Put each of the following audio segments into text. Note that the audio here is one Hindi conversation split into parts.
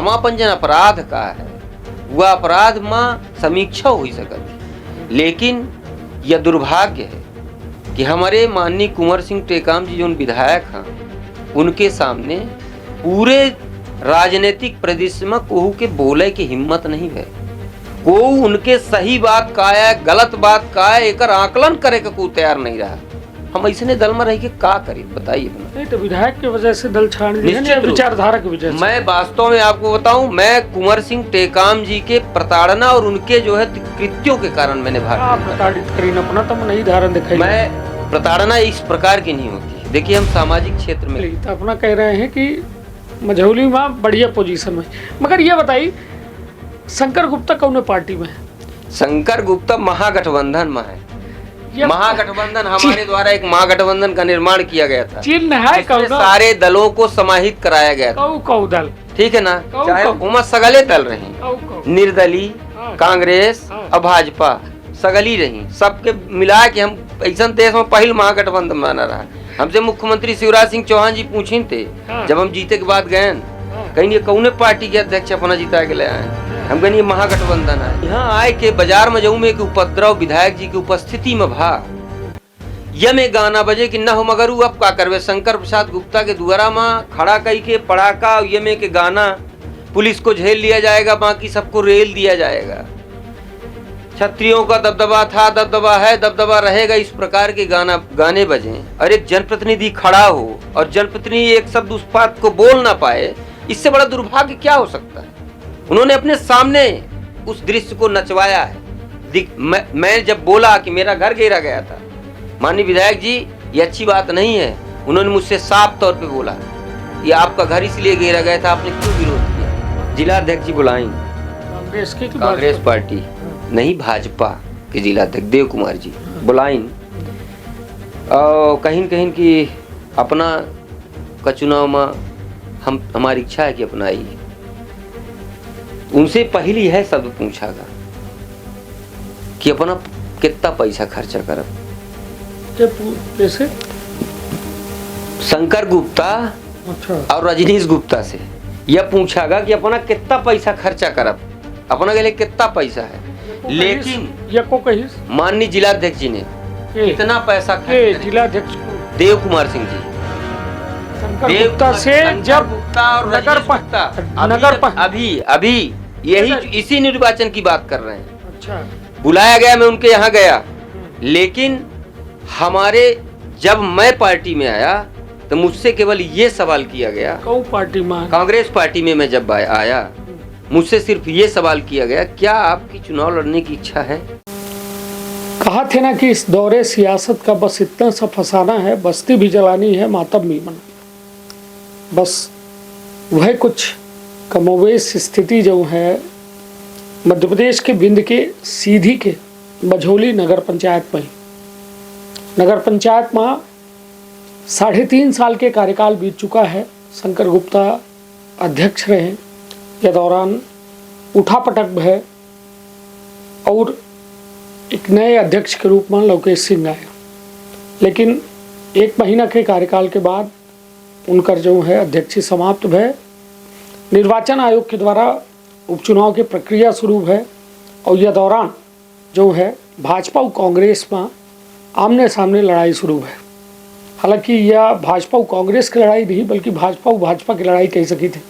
हमापन जन अपराध का है वह अपराध में समीक्षा हो सकती, लेकिन यह दुर्भाग्य है कि हमारे माननीय कुंवर सिंह टेकाम जी जो विधायक हैं उनके सामने पूरे राजनीतिक प्रदेश में कोहू के बोले की हिम्मत नहीं है। को उनके सही बात का है गलत बात का है एक आकलन करे का कोई तैयार नहीं रहा। हम ऐसे दल में रह के का करी बताइए। नहीं तो विधायक की वजह से दल छाड़ दिया, विचारधारा की वजह से। मैं वास्तव में आपको बताऊं, मैं कुंवर सिंह टेकाम जी के प्रताड़ना और उनके जो है कृत्यों के कारण मैंने भाग प्रताड़ित करी अपना तो नहीं धारण दिखाई। मैं प्रताड़ना इस प्रकार की नहीं होती। देखिए हम सामाजिक क्षेत्र में तो अपना कह रहे हैं कि मझौली में बढ़िया पोजीशन में, मगर ये बताइए शंकर गुप्ता कौन पार्टी में है? शंकर गुप्ता महागठबंधन में है। महागठबंधन हमारे द्वारा एक महागठबंधन का निर्माण किया गया था, चिन्ह है सारे दलों को समाहित कराया गया था। कौ दल ठीक है ना, चाहे उमर सगले दल रही, निर्दलीय, कांग्रेस और भाजपा सगली रही, सबके मिला के हम ऐसा देश में पहले महागठबंधन बना रहा। हमसे मुख्यमंत्री शिवराज सिंह चौहान जी पूछी थे जब हम जीते के बाद गए, कहीं कौन पार्टी के अध्यक्ष अपना जीता के ले आए, हम कहीं महागठबंधन है। यहाँ आए के बाजार में जाऊँ में के उपद्रव विधायक जी की उपस्थिति में भाग यह में गाना बजे कि न हो मगर अब का करवे। शंकर प्रसाद गुप्ता के द्वारा में खड़ा कई के पड़ाका ये में के गाना पुलिस को झेल लिया जाएगा, बाकी सबको रेल दिया जाएगा। क्षत्रियों का दबदबा था, दबदबा है, दबदबा रहेगा, इस प्रकार के गाने बजे और एक जनप्रतिनिधि खड़ा हो और जनप्रतिनिधि एक शब्द उस बात को बोल ना पाए, इससे बड़ा दुर्भाग्य क्या हो सकता है। उन्होंने अपने सामने उस दृश्य को नचवाया है। मैं जब बोला कि मेरा घर घेरा गया था, माननीय विधायक जी ये अच्छी बात नहीं है, उन्होंने मुझसे साफ तौर पे बोला ये आपका घर इसलिए घेरा गया था, आपने क्यों विरोध किया। जिला अध्यक्ष जी बुलाएं, कांग्रेस पार्टी नहीं भाजपा के जिला अध्यक्ष देव कुमार जी बुलाएं, कहीं कहीं की अपना का चुनाव में हमारी इच्छा है कि अपनाई। उनसे पहली है शब्द पूछागा कि अपना कितना पैसा खर्चा करब। कैसे? शंकर गुप्ता और रजनीश गुप्ता से यह पूछागा कि अपना कितना पैसा खर्चा करब, अपना के लिए कितना पैसा है। लेकिन माननीय जिलाध्यक्ष जी ने कितना पैसा जिलाध्यक्ष देव कुमार सिंह जी गुप्ता से जब नगर अभी यही इसी निर्वाचन की बात कर रहे हैं। अच्छा। बुलाया गया, मैं उनके यहाँ गया, लेकिन हमारे जब मैं पार्टी में आया तो मुझसे केवल ये सवाल किया गया, कौन पार्टी में? कांग्रेस पार्टी में मैं जब आया मुझसे सिर्फ ये सवाल किया गया, क्या आपकी चुनाव लड़ने की इच्छा है। कहा थे ना कि इस दौरे सियासत का बस इतना सा फसाना है, बस्ती भी जलानी है, मातम भी मनाना, बस वह कुछ कमोवेश स्थिति जो है मध्य प्रदेश के भिंड के सीधी के मझौली नगर पंचायत में। नगर पंचायत में 3.5 साल के कार्यकाल बीत चुका है। शंकर गुप्ता अध्यक्ष रहे, के दौरान उठापटक है और एक नए अध्यक्ष के रूप में लोकेश सिंह आया, लेकिन 1 महीना के कार्यकाल के बाद उनका जो है अध्यक्षी समाप्त है। निर्वाचन आयोग के द्वारा उपचुनाव की प्रक्रिया शुरू है और यह दौरान जो है भाजपा और कांग्रेस में आमने सामने लड़ाई शुरू है। हालांकि यह भाजपा और कांग्रेस की लड़ाई नहीं बल्कि भाजपा और भाजपा की लड़ाई कह सकी थी,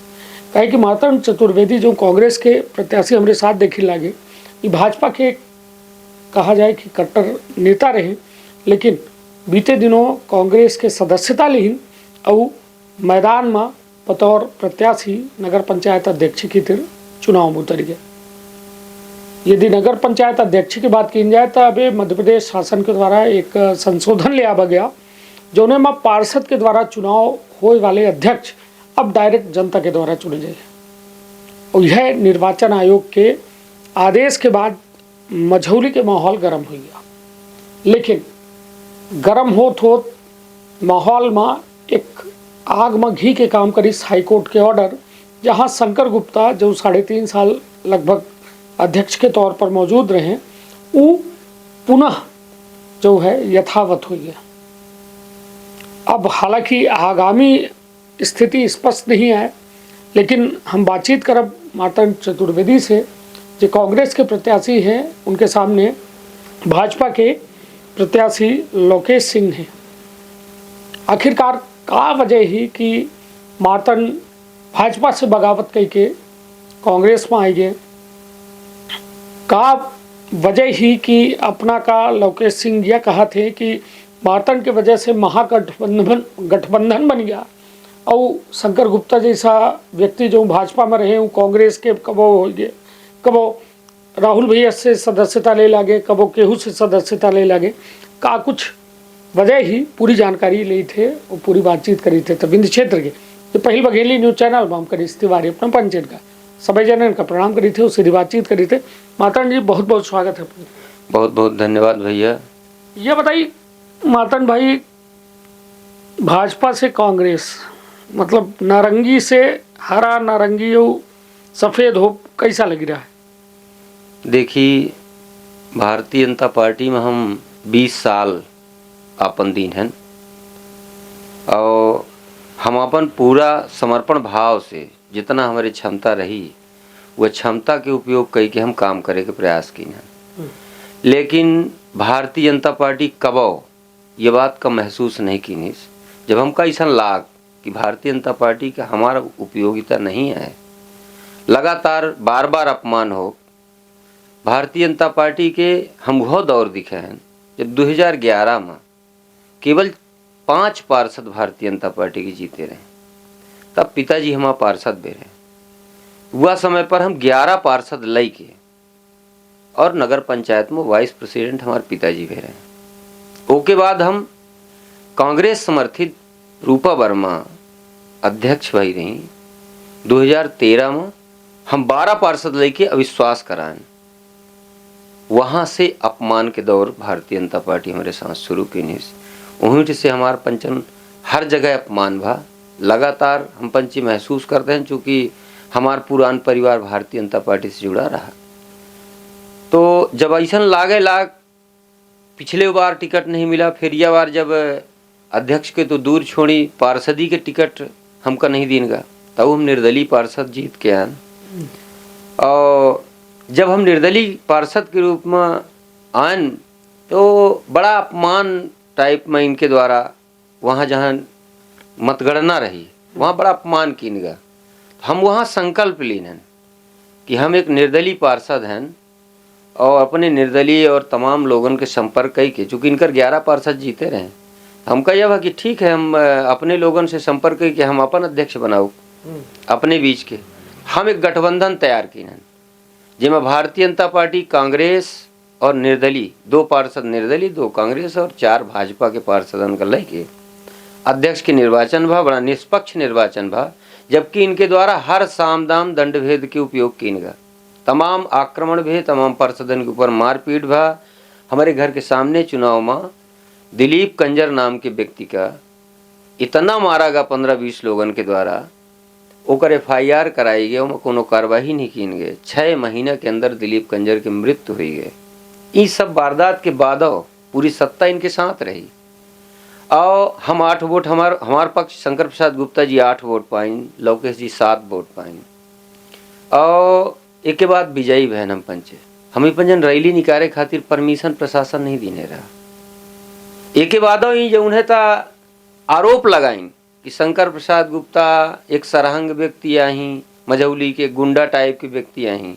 कहे कि मातम चतुर्वेदी जो कांग्रेस के प्रत्याशी हमारे साथ देखे लगे, ये भाजपा के कहा जाए कि कट्टर नेता रहे, लेकिन बीते दिनों कांग्रेस के सदस्यता लीन और मैदान में बतौर प्रत्याशी नगर पंचायत अध्यक्ष की तरह चुनाव में उतर गए। यदि नगर पंचायत अध्यक्ष की बात की जाए तो अभी मध्य प्रदेश शासन के द्वारा एक संशोधन लिया गया, जो में पार्षद के द्वारा चुनाव होने वाले अध्यक्ष अब डायरेक्ट जनता के द्वारा चुने जाए। और यह निर्वाचन आयोग के आदेश के बाद मझौली के माहौल गर्म हो गया, लेकिन गर्म होत माहौल में एक आग में घी के काम करी हाईकोर्ट के ऑर्डर, जहां शंकर गुप्ता जो 3.5 साल लगभग अध्यक्ष के तौर पर मौजूद रहे, वो पुनः जो है यथावत हुई है। अब हालांकि आगामी स्थिति स्पष्ट नहीं है, लेकिन हम बातचीत करब मातन चतुर्वेदी से, जो कांग्रेस के प्रत्याशी हैं, उनके सामने भाजपा के प्रत्याशी लोकेश सिंह हैं। आखिरकार का वजह ही कि मातन भाजपा से बगावत कई के कांग्रेस में आई गए, का वजह ही कि अपना का लोकेश सिंह यह कहा थे कि मातन के वजह से गठबंधन बन गया और शंकर गुप्ता जैसा व्यक्ति जो भाजपा में रहे, वो कांग्रेस के कबो हो गए, कबो राहुल भैया से सदस्यता ले लागे, कबो केहू से सदस्यता ले लागे, का कुछ वजह ही पूरी जानकारी ली थे और पूरी बातचीत करी थे। तो बिंद क्षेत्र के जो पहल बघेली न्यूज चैनल में हम करी तिवारी अपना पंचायत का सभी जन का प्रणाम करी थे, उससे बातचीत करी थे। मातन जी बहुत बहुत स्वागत है। बहुत बहुत धन्यवाद भैया। ये बताइए मातन भाई, भाजपा से कांग्रेस मतलब नारंगी से हरा, नारंगी और सफ़ेद हो, कैसा लग रहा है? देखिए, भारतीय जनता पार्टी में हम 20 साल अपन दिन हैं और हम अपन पूरा समर्पण भाव से जितना हमारी क्षमता रही वह क्षमता के उपयोग करके हम काम करे के प्रयास की हैं। लेकिन भारतीय जनता पार्टी कबो ये बात का महसूस नहीं की नहीं, जब हम का ऐसा लाग कि भारतीय जनता पार्टी का हमारा उपयोगिता नहीं है, लगातार बार बार अपमान हो। भारतीय जनता पार्टी के हम वह दौर दिखे हैं जब 2011 में केवल 5 पार्षद भारतीय जनता पार्टी के जीते रहे, तब पिताजी हमारा पार्षद भी रहे। वह समय पर हम 11 पार्षद लई के और नगर पंचायत में वाइस प्रेसिडेंट हमारे पिताजी भी रहे। ओके बाद हम कांग्रेस समर्थित रूपा वर्मा अध्यक्ष भाई रही। 2013 में हम 12 पार्षद लेके अविश्वास कराएं। वहां से अपमान के दौर भारतीय जनता पार्टी हमारे साथ शुरू की नहीं, वहीं से हमारा पंचन हर जगह अपमान भा। लगातार हम पंची महसूस करते हैं, चूँकि हमारा पुरान परिवार भारतीय जनता पार्टी से जुड़ा रहा। तो जब ऐसा लाग पिछले बार टिकट नहीं मिला, फिर यह बार जब अध्यक्ष के तो दूर छोड़ी पार्षदी के टिकट हमका नहीं देगा, तब हम निर्दलीय पार्षद जीत के आए। और जब हम निर्दलीय पार्षद के रूप में आए तो बड़ा अपमान टाइप में इनके द्वारा वहाँ जहाँ मतगणना रही वहाँ बड़ा अपमान किनगा। हम वहाँ संकल्प लीन हैं कि हम एक निर्दलीय पार्षद हैं और अपने निर्दलीय और तमाम लोगों के संपर्क कई के, चूँकि इनकर 11 पार्षद जीते रहे, हमका यह कि ठीक है हम अपने लोगों से संपर्क करके हम अपन अध्यक्ष बनाओ अपने बीच के। हम एक गठबंधन तैयार की हैं जिसमें भारतीय जनता पार्टी, कांग्रेस और निर्दलीय, 2 पार्षद निर्दलीय, 2 कांग्रेस और 4 भाजपा के पार्षदन का लेके अध्यक्ष के निर्वाचन भा। बड़ा निष्पक्ष निर्वाचन भा, जबकि इनके द्वारा हर साम दाम दंड भेद के उपयोग किनगा, तमाम आक्रमण भी, तमाम पार्षदन के ऊपर मारपीट भा। हमारे घर के सामने चुनाव में दिलीप कंजर नाम के व्यक्ति का इतना मारा गा 15-20 लोगन के द्वारा, ओकर FIR कराई गए, ओमें कोनो कार्रवाई नहीं की गए। 6 महीना के अंदर दिलीप कंजर की मृत्यु हुई गई। ये सब वारदात के बाद पूरी सत्ता इनके साथ रही और हम 8 वोट, हमार पक्ष शंकर प्रसाद गुप्ता जी 8 वोट पाइन, लोकेश जी 7 वोट पाइन और एक के बाद विजयी बहन हम पंचे। हमें पंजन रैली निकाले खातिर परमिशन प्रशासन नहीं देने रहा। एक के बाद जो उन्हें ता आरोप लगाइन कि शंकर प्रसाद गुप्ता एक सरहंग व्यक्ति आही, मझौली के गुंडा टाइप के व्यक्ति आही।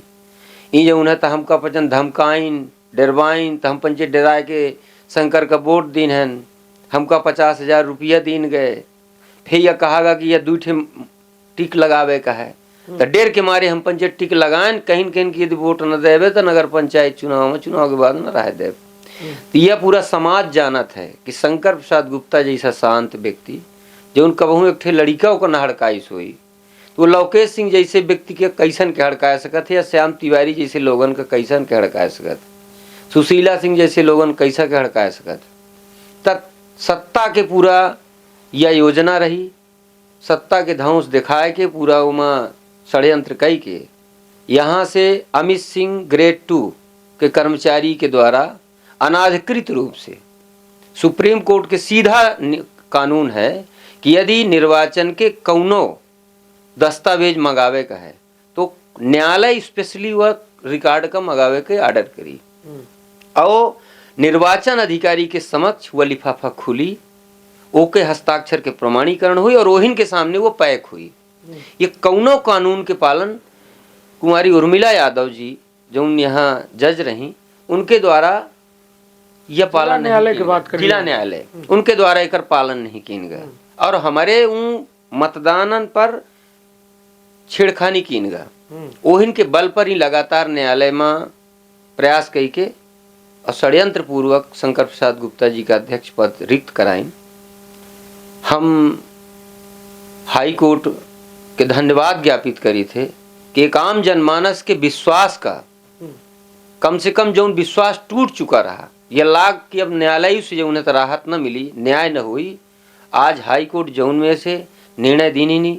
ये जो उन्हें ता हमका पचन धमकाइन, डरवाइन, तो हम पंचे डराए के शंकर का वोट दिन हैं, हमका 50,000 रुपया दिन गए। फिर यह कहागा कि यह 2 टिक लगावे का है, तो डेर के मारे हम पंचायत टिक लगाएं, कहीं कहीं की यदि वोट न देवे तो नगर पंचायत चुनाव के बाद न रह देव। तो यह पूरा समाज जानत है कि शंकर प्रसाद गुप्ता जैसा शांत व्यक्ति जो उनका बहु एक लड़िका को न हड़काइश हुई, तो लोकेश सिंह जैसे व्यक्ति के कैसन के हड़का सकत है, या श्याम तिवारी जैसे लोगन का कैसन के हड़का सकत, सुशीला सिंह जैसे लोगन कैसा के हड़का सकत। तब सत्ता के पूरा यह योजना रही, सत्ता के धौंस दिखाए के पूरा उमा षड्यंत्र कई के यहाँ से अमित सिंह ग्रेड 2 के कर्मचारी के द्वारा अनाधिकृत रूप से, सुप्रीम कोर्ट के सीधा कानून है कि यदि निर्वाचन के कौनो दस्तावेज मंगावे का है तो न्यायालय स्पेशली वह रिकॉर्ड का मंगावे के ऑर्डर करी और निर्वाचन अधिकारी के समक्ष वह लिफाफा खुली, ओके हस्ताक्षर के प्रमाणीकरण हुई और ओहिन के सामने वो पैक हुई। ये कौनो कानून के पालन कुमारी उर्मिला यादव जी जो यहाँ जज रही उनके द्वारा यह पालन न्यायालय की बात करें, जिला न्यायालय उनके द्वारा एक पालन नहीं किन गया और हमारे उन मतदान पर छेड़खानी कीन गया। ओहिन के बल पर ही लगातार न्यायालय में प्रयास कई के और षड्यंत्र पूर्वक शंकर प्रसाद गुप्ता जी का अध्यक्ष पद रिक्त कराइन। हम हाई कोर्ट के धन्यवाद ज्ञापित करी थे कि एक आम जनमानस के विश्वास का कम से कम जो विश्वास टूट चुका रहा यह लाग कि अब न्यायालय से जो उन्हें राहत न मिली, न्याय न हुई। आज हाई कोर्ट जौन में से निर्णय दीनी नहीं,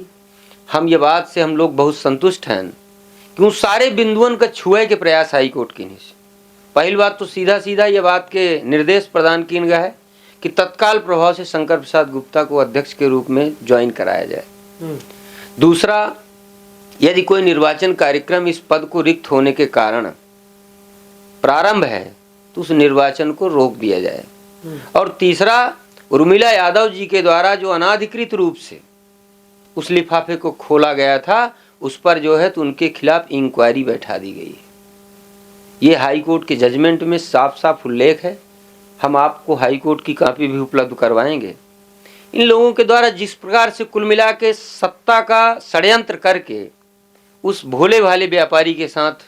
हम ये बात से हम लोग बहुत संतुष्ट हैं कि उन सारे बिंदुओं का छुए के प्रयास हाई कोर्ट की नहीं। पहली बात तो सीधा सीधा ये बात के निर्देश प्रदान किन गया है कि तत्काल प्रभाव से शंकर प्रसाद गुप्ता को अध्यक्ष के रूप में ज्वाइन कराया जाए। दूसरा, यदि कोई निर्वाचन कार्यक्रम इस पद को रिक्त होने के कारण प्रारंभ है तो उस निर्वाचन को रोक दिया जाए। और तीसरा, उर्मिला यादव जी के द्वारा जो अनाधिकृत रूप से उस लिफाफे को खोला गया था उस पर जो है तो उनके खिलाफ इंक्वायरी बैठा दी गई है। ये हाई कोर्ट के जजमेंट में साफ साफ उल्लेख है। हम आपको हाई कोर्ट की कॉपी भी उपलब्ध करवाएंगे। इन लोगों के द्वारा जिस प्रकार से कुल मिला के सत्ता का षड्यंत्र करके उस भोले भाले व्यापारी के साथ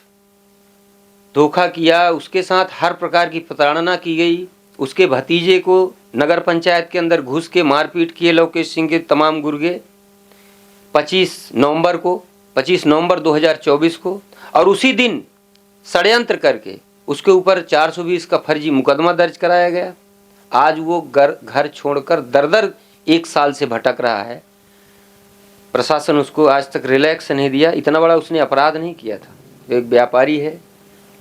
धोखा किया, उसके साथ हर प्रकार की प्रताड़ना की गई, उसके भतीजे को नगर पंचायत के अंदर घुस के मारपीट किए लोकेश सिंह के तमाम गुर्गे 25 नवंबर 2024 को, और उसी दिन षड्यंत्र करके उसके ऊपर 420 का फर्जी मुकदमा दर्ज कराया गया। आज वो घर छोड़कर दर 1 साल से भटक रहा है। प्रशासन उसको आज तक रिलैक्स नहीं दिया। इतना बड़ा उसने अपराध नहीं किया था, एक व्यापारी है,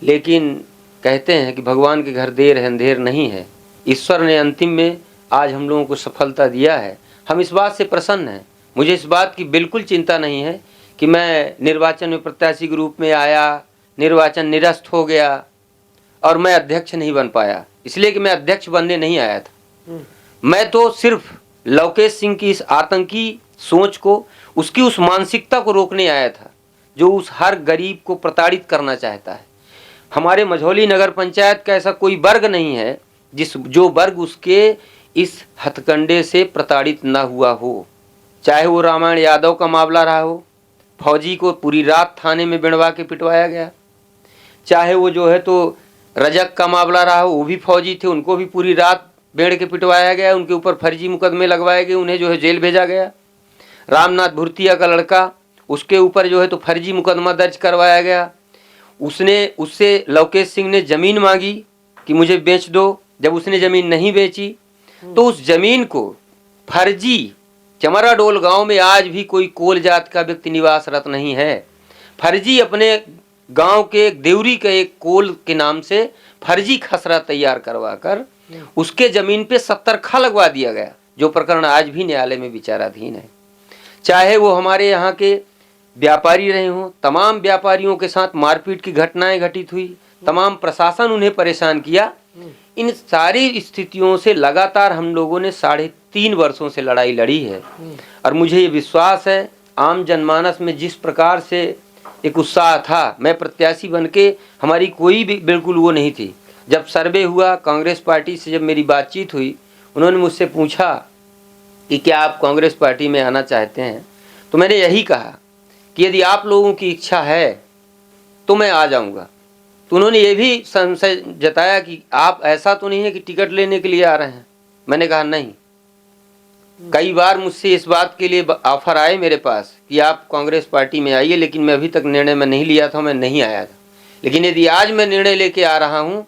लेकिन कहते हैं कि भगवान के घर देर है अंधेर नहीं है। ईश्वर ने अंतिम में आज हम लोगों को सफलता दिया है। हम इस बात से प्रसन्न हैं। मुझे इस बात की बिल्कुल चिंता नहीं है कि मैं निर्वाचन में प्रत्याशी के रूप में आया, निर्वाचन निरस्त हो गया और मैं अध्यक्ष नहीं बन पाया, इसलिए कि मैं अध्यक्ष बनने नहीं आया था। मैं तो सिर्फ लोकेश सिंह की इस आतंकी सोच को, उसकी उस मानसिकता को रोकने आया था जो उस हर गरीब को प्रताड़ित करना चाहता है। हमारे मझौली नगर पंचायत का ऐसा कोई वर्ग नहीं है जो वर्ग उसके इस हथकंडे से प्रताड़ित न हुआ हो। चाहे वो रामायण यादव का मामला रहा हो, फौजी को पूरी रात थाने में बिड़वा के पिटवाया गया, चाहे वो जो है तो रजक का मामला रहा हो, वो भी फौजी थे, उनको भी पूरी रात बेड़ के पिटवाया गया, उनके ऊपर फर्जी मुकदमे लगवाए गए, उन्हें जो है जेल भेजा गया। रामनाथ भुर्तिया का लड़का, उसके ऊपर जो है तो फर्जी मुकदमा दर्ज करवाया गया। उससे लोकेश सिंह ने जमीन मांगी कि मुझे बेच दो। जब उसने जमीन नहीं बेची तो उस जमीन को फर्जी चमराडोल गांव में आज भी कोई कोल जात का व्यक्ति निवासरत नहीं है। फर्जी अपने गांव के देवरी के एक कोल के नाम से फर्जी खसरा तैयार करवाकर उसके जमीन पे 70 खा लगवा दिया गया, जो प्रकरण आज भी न्यायालय में विचाराधीन है। चाहे वो हमारे यहाँ के व्यापारी रहे हों, तमाम व्यापारियों के साथ मारपीट की घटनाएं घटित हुई, तमाम प्रशासन उन्हें परेशान किया। इन सारी स्थितियों से लगातार हम लोगों ने 3.5 वर्षों से लड़ाई लड़ी है। और मुझे ये विश्वास है आम जनमानस में जिस प्रकार से एक उत्साह था, मैं प्रत्याशी बनके हमारी कोई भी बिल्कुल वो नहीं थी। जब सर्वे हुआ कांग्रेस पार्टी से, जब मेरी बातचीत हुई, उन्होंने मुझसे पूछा कि क्या आप कांग्रेस पार्टी में आना चाहते हैं, तो मैंने यही कहा कि यदि आप लोगों की इच्छा है तो मैं आ जाऊंगा। तो उन्होंने ये भी संशय जताया कि आप ऐसा तो नहीं है कि टिकट लेने के लिए आ रहे हैं। मैंने कहा नहीं। कई बार मुझसे इस बात के लिए ऑफर आए मेरे पास कि आप कांग्रेस पार्टी में आइए, लेकिन मैं अभी तक निर्णय में नहीं लिया था, मैं नहीं आया था। लेकिन यदि आज मैं निर्णय लेके आ रहा हूँ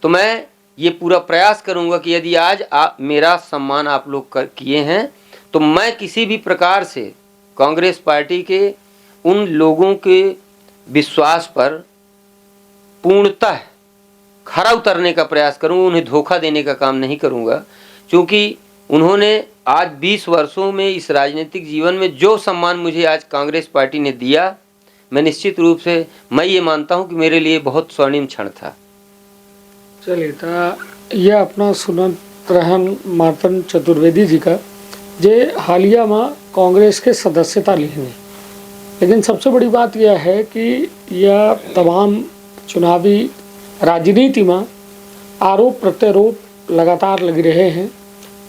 तो मैं ये पूरा प्रयास करूँगा कि यदि आज मेरा सम्मान आप लोग किए हैं तो मैं किसी भी प्रकार से कांग्रेस पार्टी के उन लोगों के विश्वास पर पूर्णतः खरा उतरने का प्रयास करूँगा, उन्हें धोखा देने का काम नहीं करूँगा। क्योंकि उन्होंने आज 20 वर्षों में इस राजनीतिक जीवन में जो सम्मान मुझे आज कांग्रेस पार्टी ने दिया, मैं निश्चित रूप से मैं ये मानता हूं कि मेरे लिए बहुत स्वर्णिम क्षण था। चलिए, तो यह अपना सुनत रहन मातन चतुर्वेदी जी का जे हालिया में कांग्रेस के सदस्यता लेने, लेकिन सबसे बड़ी बात यह है कि यह तमाम चुनावी राजनीति में आरोप प्रत्यारोप लगातार लग रहे हैं।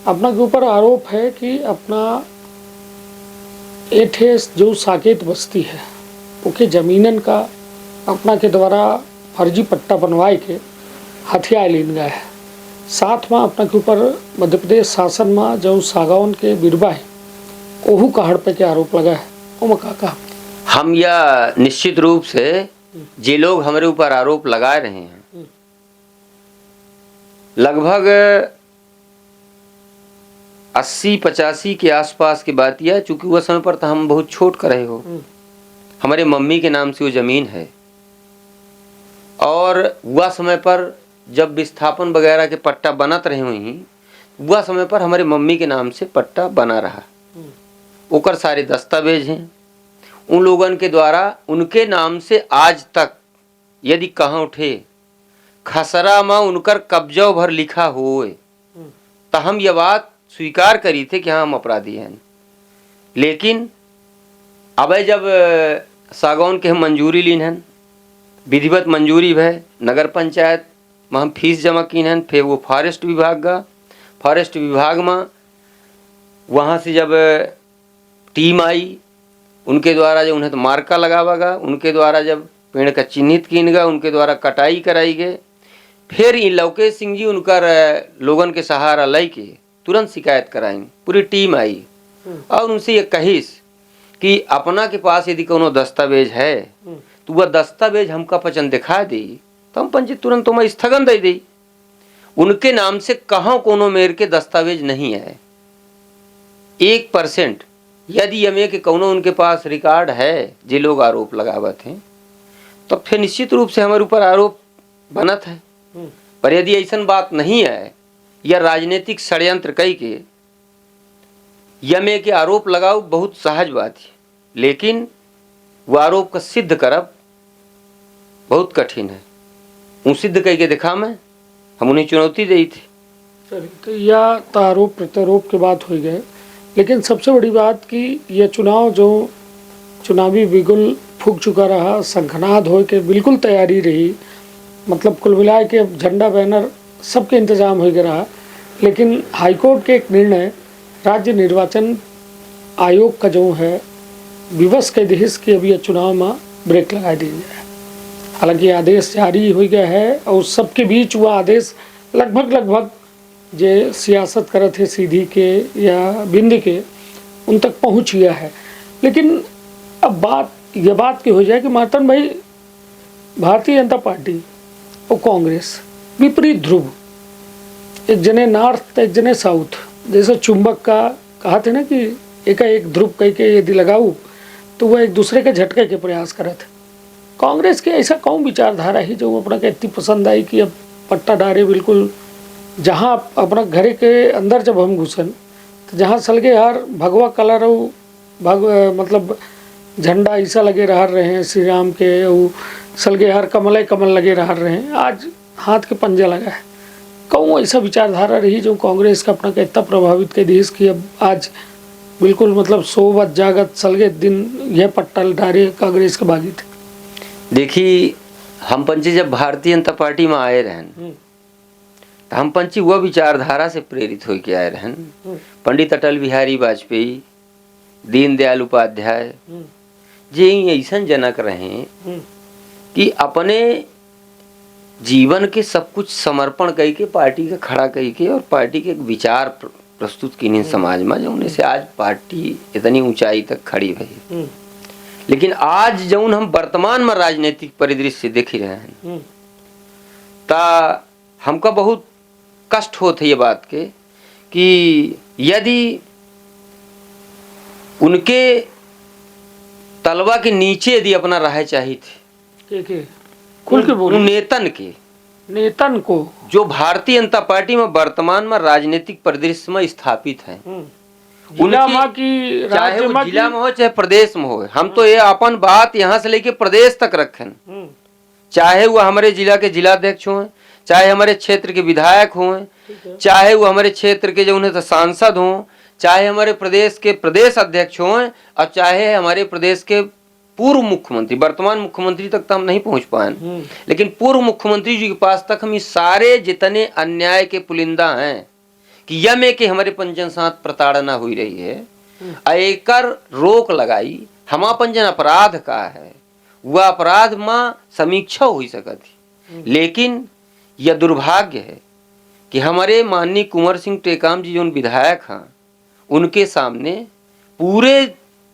अपना के ऊपर आरोप है कि अपना एठेस जो साकेत बस्ती है ओके जमीनन का अपना के द्वारा फर्जी पट्टा बनवाए के हथियार लीन गया है। साथ में अपना के ऊपर मध्य प्रदेश शासन में जो सागौन के बिरबा है ओहू कहड़ पे के आरोप लगा है। ओमा का हम यह निश्चित रूप से जे लोग हमारे ऊपर आरोप लगा रहे हैं, लगभग 80-85 के आसपास की बात यह, चूंकि वह समय पर तो हम बहुत छोट कर रहे हो, हमारे मम्मी के नाम से वो जमीन है और वह समय पर जब विस्थापन वगैरह के पट्टा बनत रहे हुई, वह समय पर हमारे मम्मी के नाम से पट्टा बना रहा। ओकर सारे दस्तावेज हैं उन लोगन के द्वारा, उनके नाम से आज तक यदि कहाँ उठे खसरा में उनकर कब्जा भर लिखा होए तो हम यह बात स्वीकार करी थे कि हाँ हम अपराधी हैं। लेकिन अब जब सागौन के हम मंजूरी लीन हन, विधिवत मंजूरी भय, नगर पंचायत में हम फीस जमा कीन हन, फिर वो फॉरेस्ट विभाग में वहाँ से जब टीम आई उनके द्वारा जब उन्हें तो मार्का लगावागा, उनके द्वारा जब पेड़ का चिन्हित कीन गया, उनके द्वारा कटाई कराई गए, फिर इन लवकेश सिंह जी उनकर लोगन के सहारा लाई के तुरंत शिकायत कराई। पूरी टीम आई और उनसे ये कहिस कि अपना के पास यदि कोनो दस्तावेज है तो वह दस्तावेज हमका पचन दिखा दी तो हम पंचायत तुरंत तुम्हें स्थगन दे दी। उनके नाम से कहाँ कोनो मेर के दस्तावेज नहीं है 1%। यदि यमे के कोनो उनके पास रिकॉर्ड है जे लोग आरोप लगावत हैं तो फिर निश्चित रूप से हमारे ऊपर आरोप बनत है। पर यदि ऐसा बात नहीं है या राजनीतिक षड्यंत्र कई के यमे के आरोप लगाओ बहुत सहज बात है, लेकिन वो आरोप का सिद्ध करब बहुत कठिन है। वो सिद्ध कई के दिखा में हम उन्हें चुनौती दी थी। चलिए, तो यह तो आरोप प्रत्यारोप की बात हो गए, लेकिन सबसे बड़ी बात कि यह चुनाव जो चुनावी बिगुल फूक चुका रहा, शंखनाद हो के बिल्कुल तैयारी रही, मतलब कुल मिला के झंडा बैनर सबके इंतजाम हो गया रहा, लेकिन हाईकोर्ट के एक निर्णय राज्य निर्वाचन आयोग का जो है विवश के दिहिस की अभी चुनाव में ब्रेक लगा दी जाए। हालांकि आदेश जारी हो गया है और सबके बीच वह आदेश लगभग जे सियासत करत है सीधी के या बिंद के उन तक पहुंच गया है। लेकिन अब यह बात की हो जाए कि मातन भाई भारतीय जनता पार्टी और कांग्रेस विपरीत ध्रुव, एक जने नॉर्थ एक जने साउथ, जैसे चुंबक का कहा थे ना कि एक ध्रुव कह के यदि लगाऊ तो वह एक दूसरे के झटके के प्रयास करत है। कांग्रेस के ऐसा कौन विचारधारा ही जो अपना के इतनी पसंद आई कि अब पट्टा डारे बिल्कुल जहाँ अपना घरे के अंदर जब हम घुसन तो जहाँ सलगे हार भगवा कलर मतलब झंडा ऐसा लगे रहे हैं श्री राम के, वो सलगे हार कमल लगे रहे हैं, आज हाथ के पंजा लगा है। कौन ऐसा विचारधारा रही जो कांग्रेस का अपना इतना प्रभावित कर दी कि अब आज बिल्कुल मतलब सोवत जागत सलगे दिन यह पट्टा डारे कांग्रेस के बागी थे। देखिए, हम पंची जब भारतीय जनता पार्टी में आए रहन तो हम पंची वह विचारधारा से प्रेरित होकर आए रहन। पंडित अटल बिहारी वाजपेयी, दीनदयाल उपाध्याय जे ऐसा जनक रहे कि अपने जीवन के सब कुछ समर्पण करके पार्टी का खड़ा करके और पार्टी के विचार प्रस्तुत की समाज में, जो से आज पार्टी इतनी ऊंचाई तक खड़ी भई। लेकिन आज जौन हम वर्तमान में राजनीतिक परिदृश्य देख ही रहे हैं ता हमका बहुत कष्ट होता है ये बात के कि यदि उनके तलवा के नीचे यदि अपना रह चाहिए थे खुल के बोलो, नेतन को जो भारतीय जनता पार्टी में वर्तमान में राजनीतिक परिदृश्य में स्थापित है जिला माँ की चाहे राज्य वो माँ जिला की में हो चाहे प्रदेश में हो, हम तो ये अपन बात यहाँ से लेके प्रदेश तक रखें। चाहे वो हमारे जिला के जिलाध्यक्ष हों, चाहे हमारे क्षेत्र के विधायक हों, चाहे वो हमारे क्षेत्र के जो उन्हें सांसद हों, चाहे हमारे प्रदेश के प्रदेश अध्यक्ष हों, और चाहे हमारे प्रदेश के पूर्व मुख्यमंत्री, वर्तमान मुख्यमंत्री तक तो हम नहीं पहुंच पाए, लेकिन पूर्व मुख्यमंत्री जी के पास तक हम ये सारे जितने अन्याय के पुलिंदा हैं कि यह में कि हमारे पंजन साथ प्रताड़ना हुई रही है, एकर रोक लगाई, हमा पंजन अपराध का है, वह अपराध मां समीक्षा हुई सकती। लेकिन यह दुर्भाग्य है कि हमारे माननीय कुंवर सिंह टेकाम जी जो विधायक हैं, उनके सामने पूरे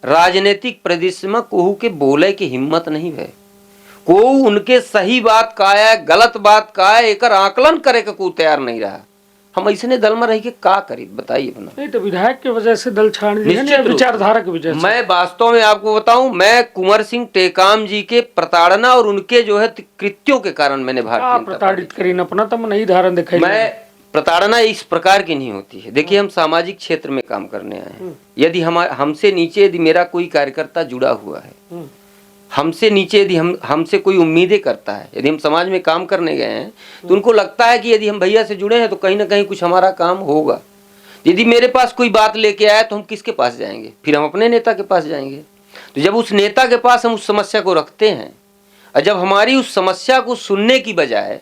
राजनीतिक प्रदेश में कोहू के बोले की हिम्मत नहीं है, को उनके सही बात का है गलत बात का है एकर आकलन करे का कोई तैयार नहीं रहा। हम ऐसे दल में रह के का करी बताइए अपना। नहीं तो विधायक की वजह से दल छाड़ विचारधारा की वजह से। मैं वास्तव में आपको बताऊं, मैं कुंवर सिंह टेकाम जी के प्रताड़ना और उनके जो है कृत्यों के कारण मैंने भारतीय प्रताड़ित करी अपना तो नहीं धारण दिखाई। मैं प्रताड़ना इस प्रकार की नहीं होती है। देखिए हम सामाजिक क्षेत्र में काम करने आए हैं, यदि हमसे नीचे यदि मेरा कोई कार्यकर्ता जुड़ा हुआ है, हमसे नीचे यदि हमसे कोई उम्मीदें करता है, यदि हम समाज में काम करने गए हैं तो उनको लगता है कि यदि हम भैया से जुड़े हैं तो कहीं ना कहीं कुछ हमारा काम होगा। यदि मेरे पास कोई बात लेके आया तो हम किसके पास जाएंगे? फिर हम अपने नेता के पास जाएंगे। तो जब उस नेता के पास हम उस समस्या को रखते हैं और जब हमारी उस समस्या को सुनने की बजाय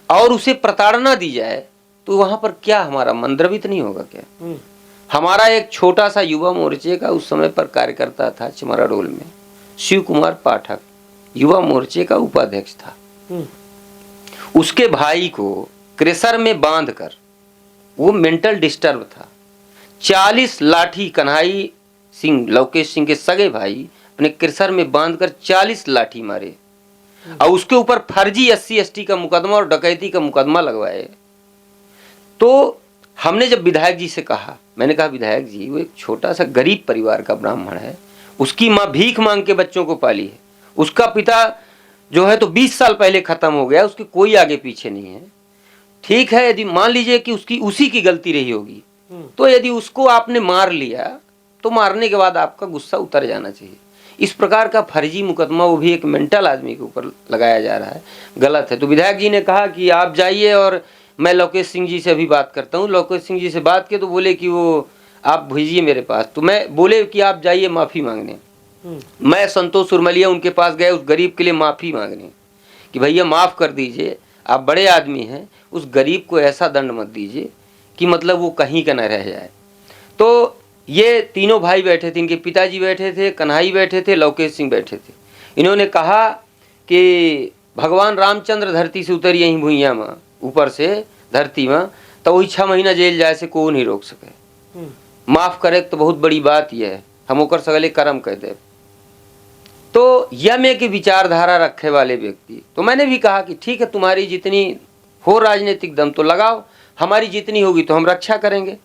और उसे प्रताड़ना दी जाए तो वहां पर क्या हमारा मन द्रवित नहीं होगा क्या? हमारा एक छोटा सा युवा मोर्चे का उस समय पर कार्यकर्ता था चमराडोल में, शिव कुमार पाठक, युवा मोर्चे का उपाध्यक्ष था। उसके भाई को क्रेशर में बांधकर, वो मेंटल डिस्टर्ब था, 40 लाठी कन्हई सिंह, लवकेश सिंह के सगे भाई, अपने क्रेशर में बांधकर 40 लाठी मारे और उसके ऊपर फर्जी SC/ST का मुकदमा और डकैती का मुकदमा लगवाए। तो हमने जब विधायक जी से कहा, मैंने कहा विधायक जी वो एक छोटा सा गरीब परिवार का ब्राह्मण है, उसकी माँ भीख मांग के बच्चों को पाली है, उसका पिता जो है तो 20 साल पहले खत्म हो गया, उसके कोई आगे पीछे नहीं है। ठीक है, यदि मान लीजिए कि उसकी उसी की गलती रही होगी, तो यदि उसको आपने मार लिया तो मारने के बाद आपका गुस्सा उतर जाना चाहिए। इस प्रकार का फर्जी मुकदमा वो भी एक मेंटल आदमी के ऊपर लगाया जा रहा है, गलत है। तो विधायक जी ने कहा कि आप जाइए और मैं लवकेश सिंह जी से अभी बात करता हूँ। लवकेश सिंह जी से बात किए तो बोले कि वो आप भेजिए मेरे पास। तो मैं बोले कि आप जाइए माफ़ी मांगने। मैं संतोष सुरमलिया उनके पास गए उस गरीब के लिए माफ़ी मांगने कि भैया माफ़ कर दीजिए, आप बड़े आदमी हैं, उस गरीब को ऐसा दंड मत दीजिए कि मतलब वो कहीं का न रह जाए। तो ये तीनों भाई बैठे थे, इनके पिताजी बैठे थे, कन्हई बैठे थे, लवकेश सिंह बैठे थे। इन्होंने कहा कि भगवान रामचंद्र धरती से उतरी यहीं भुइया में, ऊपर से धरती में, तो वही 6 महीना जेल जाए से कोई नहीं रोक सके। माफ़ करे तो बहुत बड़ी बात यह है, हम ओकर सगले कर्म कह दे। तो यह में कि विचारधारा रखे वाले व्यक्ति, तो मैंने भी कहा कि ठीक है, तुम्हारी जितनी हो राजनीतिक दम तो लगाओ, हमारी जितनी होगी तो हम रक्षा करेंगे।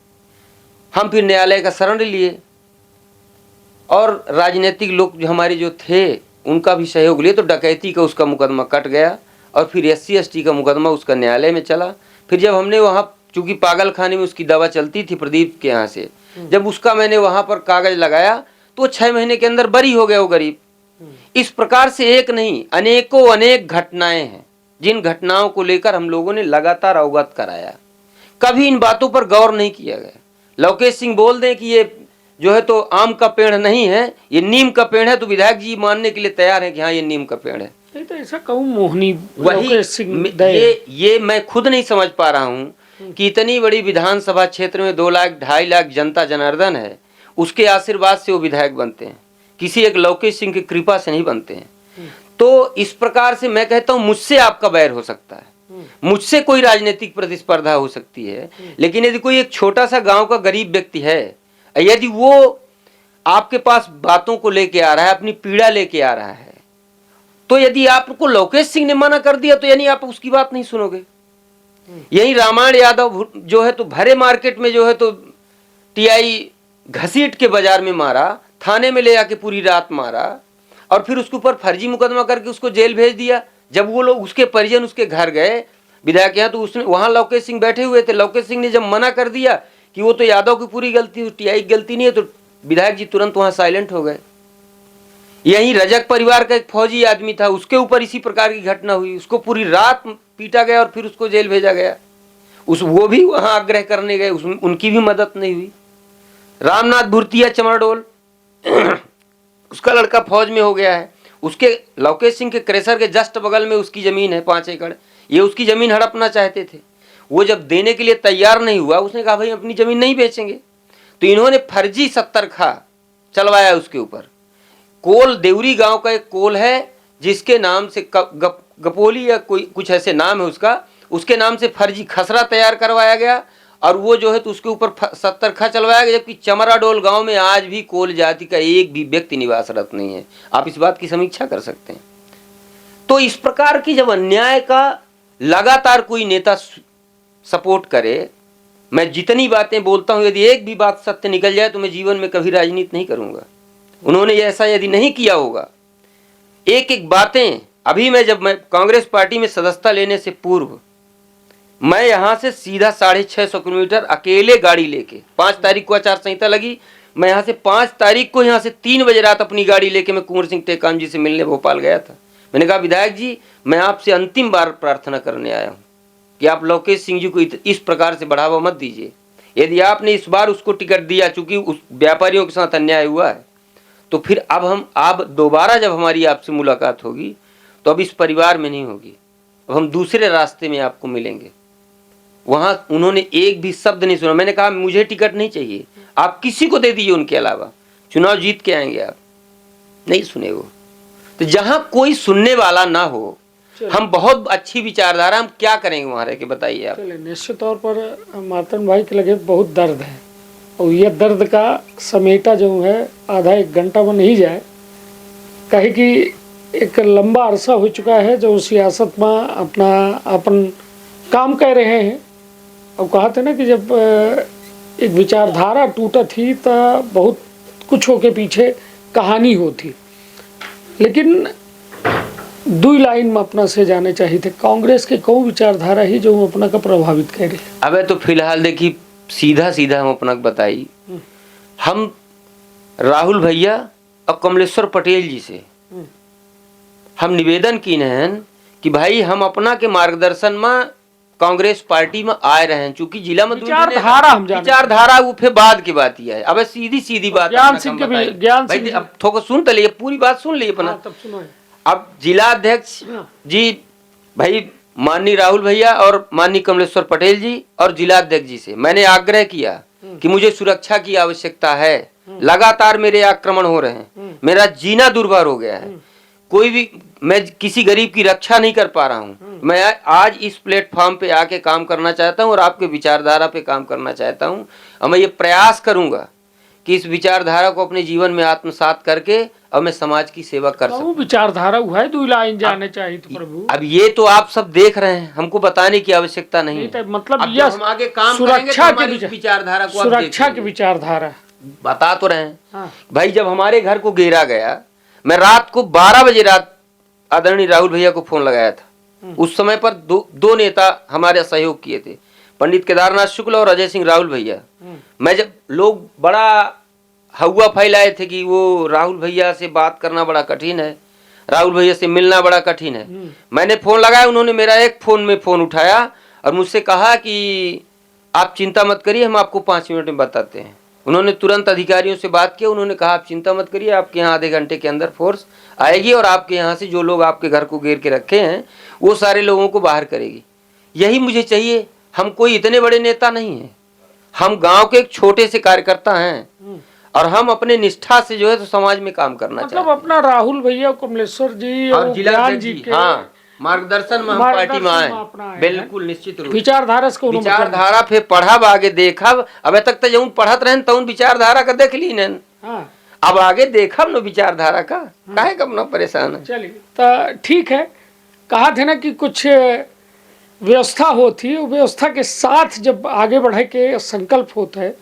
हम फिर न्यायालय का शरण लिए और राजनीतिक लोग जो हमारे जो थे उनका भी सहयोग लिए, तो डकैती का उसका मुकदमा कट गया और फिर SC/ST का मुकदमा उसका न्यायालय में चला। फिर जब हमने वहाँ, चूँकि पागल खाने में उसकी दवा चलती थी प्रदीप के यहाँ से, जब उसका मैंने वहाँ पर कागज लगाया तो 6 महीने के अंदर बरी हो गया वो गरीब। इस प्रकार से एक नहीं अनेकों अनेक घटनाएं हैं जिन घटनाओं को लेकर हम लोगों ने लगातार अवगत कराया, कभी इन बातों पर गौर नहीं किया गया। लवकेश सिंह बोल दें कि ये जो है तो आम का पेड़ नहीं है, ये नीम का पेड़ है, तो विधायक जी मानने के लिए तैयार है कि हाँ ये नीम का पेड़ है। तो ऐसा कहूँ मोहनी वही ये मैं खुद नहीं समझ पा रहा हूँ कि इतनी बड़ी विधानसभा क्षेत्र में 2 लाख 2.5 लाख जनता जनार्दन है, उसके आशीर्वाद से वो विधायक बनते हैं, किसी एक लवकेश सिंह की कृपा से नहीं बनते हैं। तो इस प्रकार से मैं कहता हूँ मुझसे आपका बैर हो सकता है, मुझसे कोई राजनीतिक प्रतिस्पर्धा हो सकती है, लेकिन यदि कोई एक छोटा सा गांव का गरीब व्यक्ति है, यदि वो आपके पास बातों को लेके आ रहा है, अपनी पीड़ा लेके आ रहा है, तो यदि आपको लवकेश सिंह ने मना कर दिया तो यानी आप उसकी बात नहीं सुनोगे। यही रामायण यादव जो है तो भरे मार्केट में जो है तो TI घसीट के बाजार में मारा, थाने में ले जाके पूरी रात मारा और फिर उसके ऊपर फर्जी मुकदमा करके उसको जेल भेज दिया। जब वो लोग उसके परिजन उसके घर गए विधायक यहाँ, तो उसने वहां लवकेश सिंह बैठे हुए थे, लवकेश सिंह ने जब मना कर दिया कि वो तो यादव की पूरी गलती, टीआई की गलती नहीं है, तो विधायक जी तुरंत वहां साइलेंट हो गए। यही रजक परिवार का एक फौजी आदमी था, उसके ऊपर इसी प्रकार की घटना हुई, उसको पूरी रात पीटा गया और फिर उसको जेल भेजा गया। वो भी वहां आग्रह करने गए, उनकी भी मदद नहीं हुई। रामनाथ भूर्तिया चमरडोल उसका लड़का फौज में हो गया है, उसके लवकेश सिंह के क्रेशर के जस्ट बगल में उसकी जमीन है 5 एकड़, ये उसकी जमीन हड़पना चाहते थे। वो जब देने के लिए तैयार नहीं हुआ, उसने कहा भाई अपनी जमीन नहीं बेचेंगे, तो इन्होंने फर्जी 70 खा चलवाया उसके ऊपर। कोल देवरी गांव का एक कोल है जिसके नाम से गपोली या कोई कुछ ऐसे नाम है उसका, उसके नाम से फर्जी खसरा तैयार करवाया गया और वो जो है तो उसके ऊपर 70 खा चलवाया गया, जबकि चमराडोल गांव में आज भी कोल जाति का एक भी व्यक्ति निवासरत नहीं है। आप इस बात की समीक्षा कर सकते हैं। तो इस प्रकार की जब अन्याय का लगातार कोई नेता सपोर्ट करे, मैं जितनी बातें बोलता हूं यदि एक भी बात सत्य निकल जाए तो मैं जीवन में कभी राजनीति नहीं करूंगा। उन्होंने ऐसा यदि नहीं किया होगा, एक एक बातें, अभी जब मैं कांग्रेस पार्टी में सदस्यता लेने से पूर्व मैं यहां से सीधा 650 किलोमीटर अकेले गाड़ी लेके 5 तारीख को आचार संहिता लगी, मैं यहां से 5 तारीख को यहां से 3 बजे रात अपनी गाड़ी लेके मैं कुंवर सिंह टेकाम जी से मिलने भोपाल गया था। मैंने कहा विधायक जी मैं आपसे अंतिम बार प्रार्थना करने आया हूं कि आप लवकेश सिंह जी को इस प्रकार से बढ़ावा मत दीजिए। यदि आपने इस बार उसको टिकट दिया, चूंकि उस व्यापारियों के साथ अन्याय हुआ है, तो फिर अब दोबारा जब हमारी आपसे मुलाकात होगी तो अब इस परिवार में नहीं होगी, अब हम दूसरे रास्ते में आपको मिलेंगे। वहां उन्होंने एक भी शब्द नहीं सुना। मैंने कहा मुझे टिकट नहीं चाहिए, आप किसी को दे दीजिए, उनके अलावा चुनाव जीत के आएंगे आप। नहीं सुने वो। तो जहां कोई सुनने वाला ना हो, हम बहुत अच्छी विचारधारा, हम क्या करेंगे वहां रह के, बताइए आप। निश्चित तौर पर मार्तन भाई के लगे बहुत दर्द है और यह दर्द का समेटा जो है आधा 1 घंटा में नहीं जाए, कहे कि एक लंबा अरसा हो चुका है जो सियासत में अपना अपन काम कर रहे हैं। और कहा था ना कि जब एक विचारधारा टूटा थी तो बहुत कुछ हो के पीछे कहानी होती, लेकिन 2 लाइन में अपना से जाने चाहिए थे कांग्रेस के कौन विचारधारा ही जो अपना का प्रभावित करे। अब तो फिलहाल देखिए सीधा सीधा हम अपना बताई, हम राहुल भैया और कमलेश्वर पटेल जी से हम निवेदन की हैं कि भाई हम अपना के मार्गदर्शन में कांग्रेस पार्टी में आए रहे हैं, चूंकि जिला में विचारधारा वो फिर बाद की बात ही है। अब सीधी बात ज्ञान सिंह के भी, ज्ञान सिंह अब थोड़ा सुन तो लिए, पूरी बात सुन लिए अपना। अब जिला अध्यक्ष जी भाई माननीय राहुल भैया और माननीय कमलेश्वर पटेल जी और जिला अध्यक्ष जी से मैंने आग्रह किया कि मुझे सुरक्षा की आवश्यकता है, लगातार मेरे आक्रमण हो रहे हैं, मेरा जीना दुर्भर हो गया है, कोई भी मैं किसी गरीब की रक्षा नहीं कर पा रहा हूं। मैं आज इस प्लेटफॉर्म पे आके काम करना चाहता हूं और आपके विचारधारा पे काम करना चाहता हूं, और मैं ये प्रयास करूंगा कि इस विचारधारा को अपने जीवन में आत्मसात करके और मैं समाज की सेवा कर सकूं। विचारधारा हुआ है 2 लाइन जाने चाहिए तो प्रभु। अब ये तो आप सब देख रहे हैं, हमको बताने की आवश्यकता नहीं है। मतलब हम आगे काम सुरक्षा के विचारधारा को, सुरक्षा की विचारधारा बता तो रहे हैं। भाई जब हमारे घर को घेरा गया, मैं रात को 12 बजे रात आदरणीय राहुल भैया को फोन लगाया था। उस समय पर दो नेता हमारे सहयोग किए थे, पंडित केदारनाथ शुक्ल और अजय सिंह राहुल भैया। मैं जब लोग बड़ा हवा फैलाए थे कि वो राहुल भैया से बात करना बड़ा कठिन है, राहुल भैया से मिलना बड़ा कठिन है, मैंने फोन लगाया, उन्होंने मेरा एक फोन उठाया और मुझसे कहा कि आप चिंता मत करिए, हम आपको 5 मिनट में बताते हैं। उन्होंने तुरंत अधिकारियों से बात की, उन्होंने कहा आप चिंता मत करिए, आपके यहाँ आधे घंटे के अंदर फोर्स आएगी और आपके यहाँ से जो लोग आपके घर को घेर के रखे हैं वो सारे लोगों को बाहर करेगी। यही मुझे चाहिए। हम कोई इतने बड़े नेता नहीं हैं, हम गांव के एक छोटे से कार्यकर्ता हैं और हम अपने निष्ठा से जो है तो समाज में काम करना चाहते हैं। मतलब अपना राहुल भैया, कमलेश्वर जी और ज्ञान जी के मार्गदर्शन में हम पार्टी में आए, बिल्कुल निश्चित रूप विचारधारा फिर पढ़ब आगे देखब। अब तक तो जऊन पढ़त रहे तउन विचारधारा का देख ली न, अब आगे देखब न विचारधारा का, काहे का अपना परेशान है। चलिए तो ठीक है, कहा थे ना कि कुछ व्यवस्था होती है, व्यवस्था के साथ जब आगे बढ़े के संकल्प होता है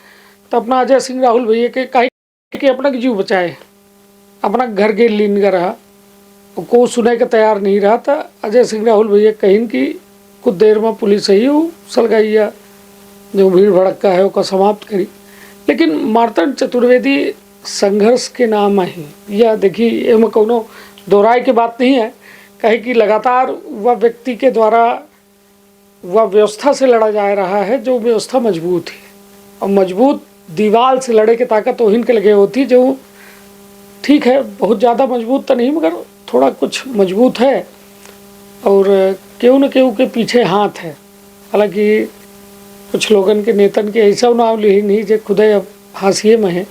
तो अपना अजय सिंह राहुल भैया के कहे कि अपना जीव बचाए, अपना घर के लीन का रहा, को सुने के तैयार नहीं रहा था। अजय सिंह राहुल भैया कहीं की कुछ देर में पुलिस ही सलगाइया जो भीड़ भड़का है उसका समाप्त करी। लेकिन मार्तंड चतुर्वेदी संघर्ष के नाम है, यह देखिए एम कोनो दोहराए की बात नहीं है, कहे कि लगातार वह व्यक्ति के द्वारा वह व्यवस्था से लड़ा जा रहा है जो व्यवस्था मजबूत है, और मजबूत दीवार से लड़े के ताकत ओहिन के लगे होती जो ठीक है, बहुत ज़्यादा मजबूत तो नहीं मगर थोड़ा कुछ मजबूत है, और केहू न केहू के पीछे हाथ है। हालांकि कुछ लोगन के नेतन के ऐसा नाम ली नहीं जो खुदे अब हाशिए में है,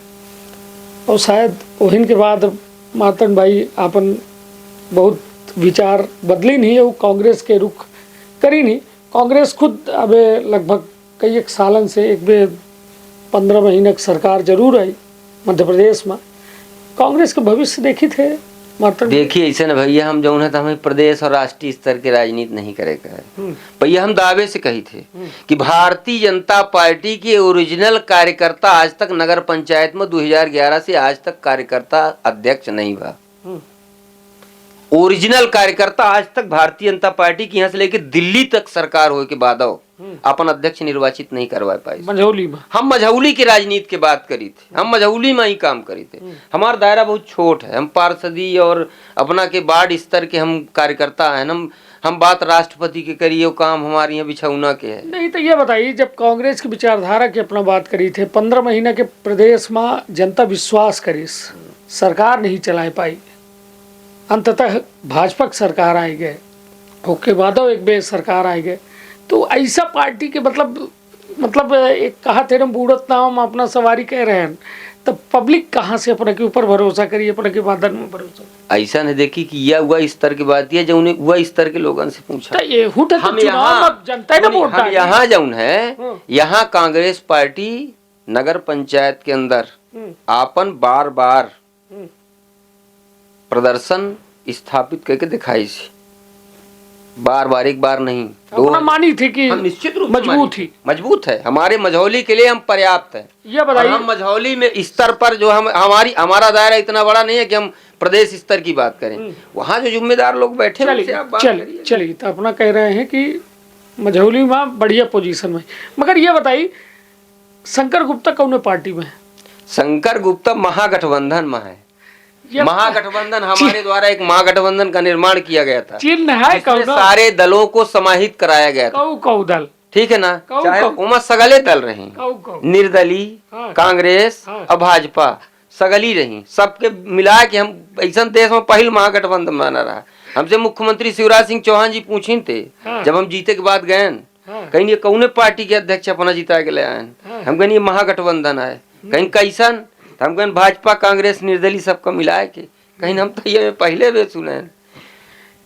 और शायद ओहिन के बाद मार्तंड भाई अपन बहुत विचार बदली नहीं है, वो कांग्रेस के रुख करी नहीं। कांग्रेस खुद अब लगभग कई एक सालन से एक बे 15 महीने की सरकार जरूर आई मध्य प्रदेश में, कांग्रेस के भविष्य देखी थे मार्तंड। देखिए ऐसे ना भैया, हम जो है तो हमें प्रदेश और राष्ट्रीय स्तर की राजनीति नहीं करेगा है भैया। हम दावे से कही थे कि भारतीय जनता पार्टी के ओरिजिनल कार्यकर्ता आज तक नगर पंचायत में 2011 से आज तक कार्यकर्ता अध्यक्ष नहीं हुआ। ओरिजिनल कार्यकर्ता आज तक भारतीय जनता पार्टी की यहाँ से लेकर दिल्ली तक सरकार हो के बाद अपन अध्यक्ष निर्वाचित नहीं करवा पाए। मझौली में हम मझौली की राजनीति की बात करी थी, हम मझौली में ही काम करी थे। हमारा दायरा बहुत छोट है, हम पार्षदी और अपना के वार्ड स्तर के हम कार्यकर्ता हैं। हम बात राष्ट्रपति के करिए, वो काम हमारे यहाँ बिछौना के है। नहीं तो ये बताइए, जब कांग्रेस की विचारधारा की अपना बात करी थे, 15 महीने के प्रदेश में जनता विश्वास करी, सरकार नहीं चला पाई, अंततः भाजपा की सरकार आई गए, उसके बाद एक बे सरकार आई गए, तो ऐसा पार्टी के मतलब एक कहा थे ना बूढ़त नाम अपना सवारी कह रहे हैं, तो पब्लिक कहाँ से अपने के ऊपर भरोसा करिए, अपने के वादन में भरोसा। ऐसा नहीं देखी कि यह हुआ स्तर की बात है, जो उन्हें हुआ स्तर के लोगों से पूछा। तो ये हम यहाँ जौन है, यहाँ कांग्रेस पार्टी नगर पंचायत के अंदर आपन बार बार प्रदर्शन स्थापित करके दिखाई से, बार बार एक बार नहीं, दो मानी थी कि हम निश्चित रूप मजबूत है। हमारे मझौली के लिए हम पर्याप्त है। ये बताइए, हम मझौली में स्तर पर जो हमारा दायरा इतना बड़ा नहीं है कि हम प्रदेश स्तर की बात करें। वहाँ जो जिम्मेदार लोग बैठे चलिए तो अपना कह रहे हैं कि मझौली में बढ़िया पोजीशन में। मगर ये बताइए, शंकर गुप्ता कौन पार्टी में है? शंकर गुप्ता महागठबंधन में है। महागठबंधन हमारे द्वारा एक महागठबंधन का निर्माण किया गया था, चिन्ह है, सारे दलों को समाहित कराया गया था। कौ दल, ठीक है ना, चाहे उमा सगले दल रही, निर्दलीय, कांग्रेस और भाजपा सगली रही, सबके मिला के हम ऐसा देश में पहल महागठबंधन बना रहा। हमसे मुख्यमंत्री शिवराज सिंह चौहान जी पूछी थे जब हम जीते के बाद गए, कहीं कौन पार्टी के अध्यक्ष अपना जीता के ले आए, हम कहीं महागठबंधन है, कहीं कैसन, हम कहीं भाजपा कांग्रेस निर्दलीय सबको मिला के कहीं हम तो ये पहले भी सुने।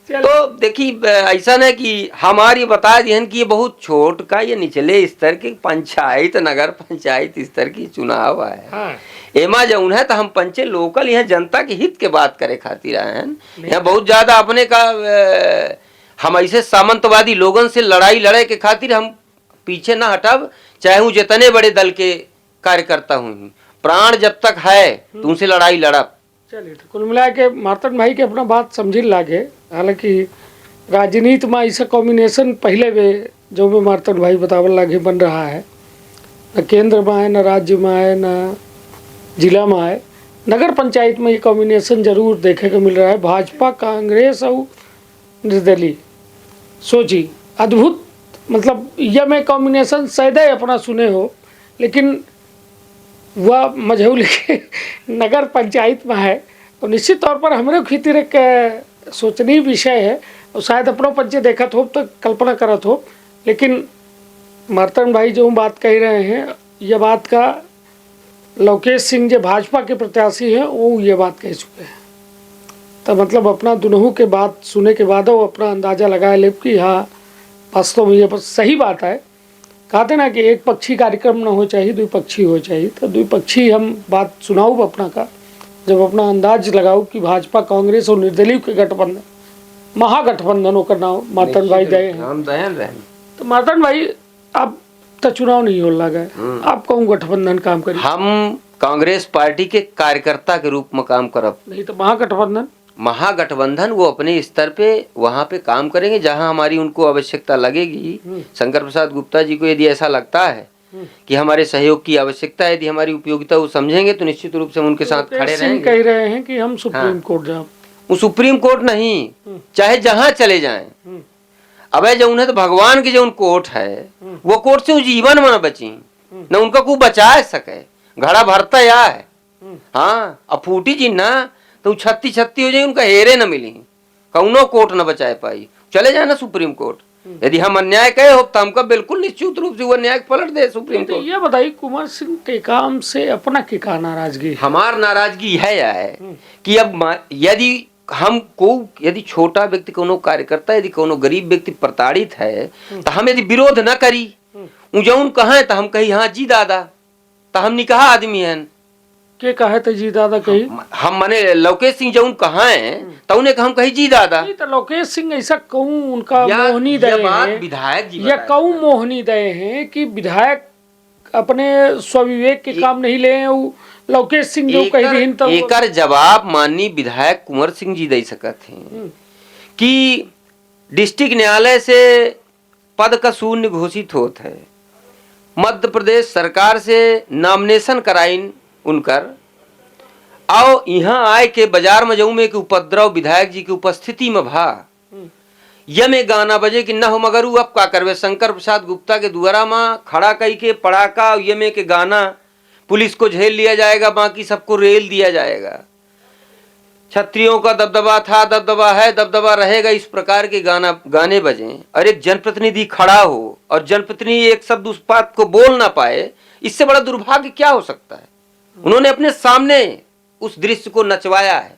तो देखिए ऐसा है कि हमारी बता दिए कि ये बहुत छोट का, ये निचले स्तर की पंचायत नगर पंचायत स्तर की चुनाव है। एमा जौन है तो हम पंचे लोकल यहाँ जनता के हित के बात करे खातिर आए हैं। यहाँ बहुत ज्यादा अपने का हम ऐसे सामंतवादी लोगों से लड़ाई लड़े के खातिर हम पीछे ना हटब, चाहे हूँ जितने बड़े दल के कार्यकर्ता हूँ, प्राण जब तक है तो उनसे लड़ाई लड़ब। चलिए तो कुल मिला के मार्तंड भाई के अपना बात समझी लागे। हालांकि राजनीति में ऐसा कॉम्बिनेशन पहले भी जो भी मार्तंड भाई बतावल लागे बन रहा है, न केंद्र में आए, न राज्य में आए, न जिला में आए, नगर पंचायत में ये कॉम्बिनेशन जरूर देखे को मिल रहा है। भाजपा कांग्रेस और निर्दलीय, सोची अद्भुत, मतलब यह में कॉम्बिनेशन शायद अपना सुने हो, लेकिन वह मझौली के नगर पंचायत में है, तो निश्चित तौर पर हमारे खातिर एक सोचनीय विषय है, और शायद अपनों पंचे देखत हो तो कल्पना करत हो। लेकिन मार्तंड भाई जो बात कह रहे हैं, यह बात का लोकेश सिंह जो भाजपा के प्रत्याशी हैं वो ये बात कह चुके हैं। तो मतलब अपना दोनों के बात सुने के बाद वो अपना अंदाज़ा लगाए ले कि हाँ वास्तव में ये सही बात है। कहते ना कि एक पक्षी कार्यक्रम ना हो चाहिए, द्विपक्षी हो चाहिए, तो द्विपक्षी हम बात सुनाऊँ अपना का, जब अपना अंदाज लगाओ कि भाजपा कांग्रेस और निर्दलीय के गठबंधन, महागठबंधनों का नाम मार्तंड भाई गए हैं। तो मार्तंड भाई अब तो चुनाव नहीं हो लगा, आप कहूँ गठबंधन काम करिए। हम कांग्रेस पार्टी के कार्यकर्ता के रूप में काम करब, नहीं तो महागठबंधन वो अपने स्तर पे वहाँ पे काम करेंगे जहाँ हमारी उनको आवश्यकता लगेगी। शंकर प्रसाद गुप्ता जी को यदि ऐसा लगता है कि हमारे सहयोग की आवश्यकता है, यदि हमारी उपयोगिता वो समझेंगे तो निश्चित रूप से हम उनके साथ खड़े रहेंगे। कह रहे हैं कि हम सुप्रीम कोर्ट जाओ। वो सुप्रीम कोर्ट नहीं, चाहे जहां चले जाएं, अबे जो उन्हें तो भगवान की जो उन कोर्ट है वो कोर्ट से जीवन में न बची न उनका को बचा सके, घड़ा भरता या है। हाँ अब फूटी जी ना तो छत्ती छत्ती हो जाए, उनका हेरे न मिली, कौनो कोर्ट न बचाए पाई, चले जाए ना सुप्रीम कोर्ट। यदि हम अन्याय कहे हो तो हमको बिल्कुल निश्चित रूप से वो न्याय पलट दे सुप्रीम कोर्ट। ये बताइए कुंवर सिंह टेकाम से अपना क्या नाराजगी? हमार नाराजगी है कि अब यदि यदि छोटा व्यक्ति कोनो कार्यकर्ता, यदि कोनो गरीब व्यक्ति प्रताड़ित है तो हम यदि विरोध न करी, जौन कहा तो हम कही हाँ जी दादा, तो हम निकाह आदमी है के कहे तो जी दादा कही, हम माने लोकेश सिंह जौन कहा है तो उन्हें हम कही जी दादा। तो लोकेश सिंह ऐसा कहूँ उनका मोहनी दे विधायक जी या कहूँ मोहनी दे हैं कि विधायक अपने स्वविवेक के काम नहीं ले, लोकेश सिंह जो कही रही तो एकर जवाब माननीय विधायक कुंवर सिंह जी दे सकत हैं कि डिस्ट्रिक्ट न्यायालय से पद का शून्य घोषित होता है, मध्य प्रदेश सरकार से नॉमिनेशन कराइन उनकर, आओ यहाँ आए के बाजार में जाऊं में के उपद्रव विधायक जी की उपस्थिति में भा ये में गाना बजे कि न हो मगर अब का करवे, शंकर प्रसाद गुप्ता के द्वारा में खड़ा कई के पड़ाका ये में के गाना पुलिस को झेल लिया जाएगा, बाकी सबको रेल दिया जाएगा, क्षत्रियों का दबदबा था, दबदबा है, दबदबा रहेगा, इस प्रकार के गाने बजे और एक जनप्रतिनिधि खड़ा हो और जनप्रतिनिधि एक शब्द उस बात को बोल ना पाए, इससे बड़ा दुर्भाग्य क्या हो सकता है। उन्होंने अपने सामने उस दृश्य को नचवाया है।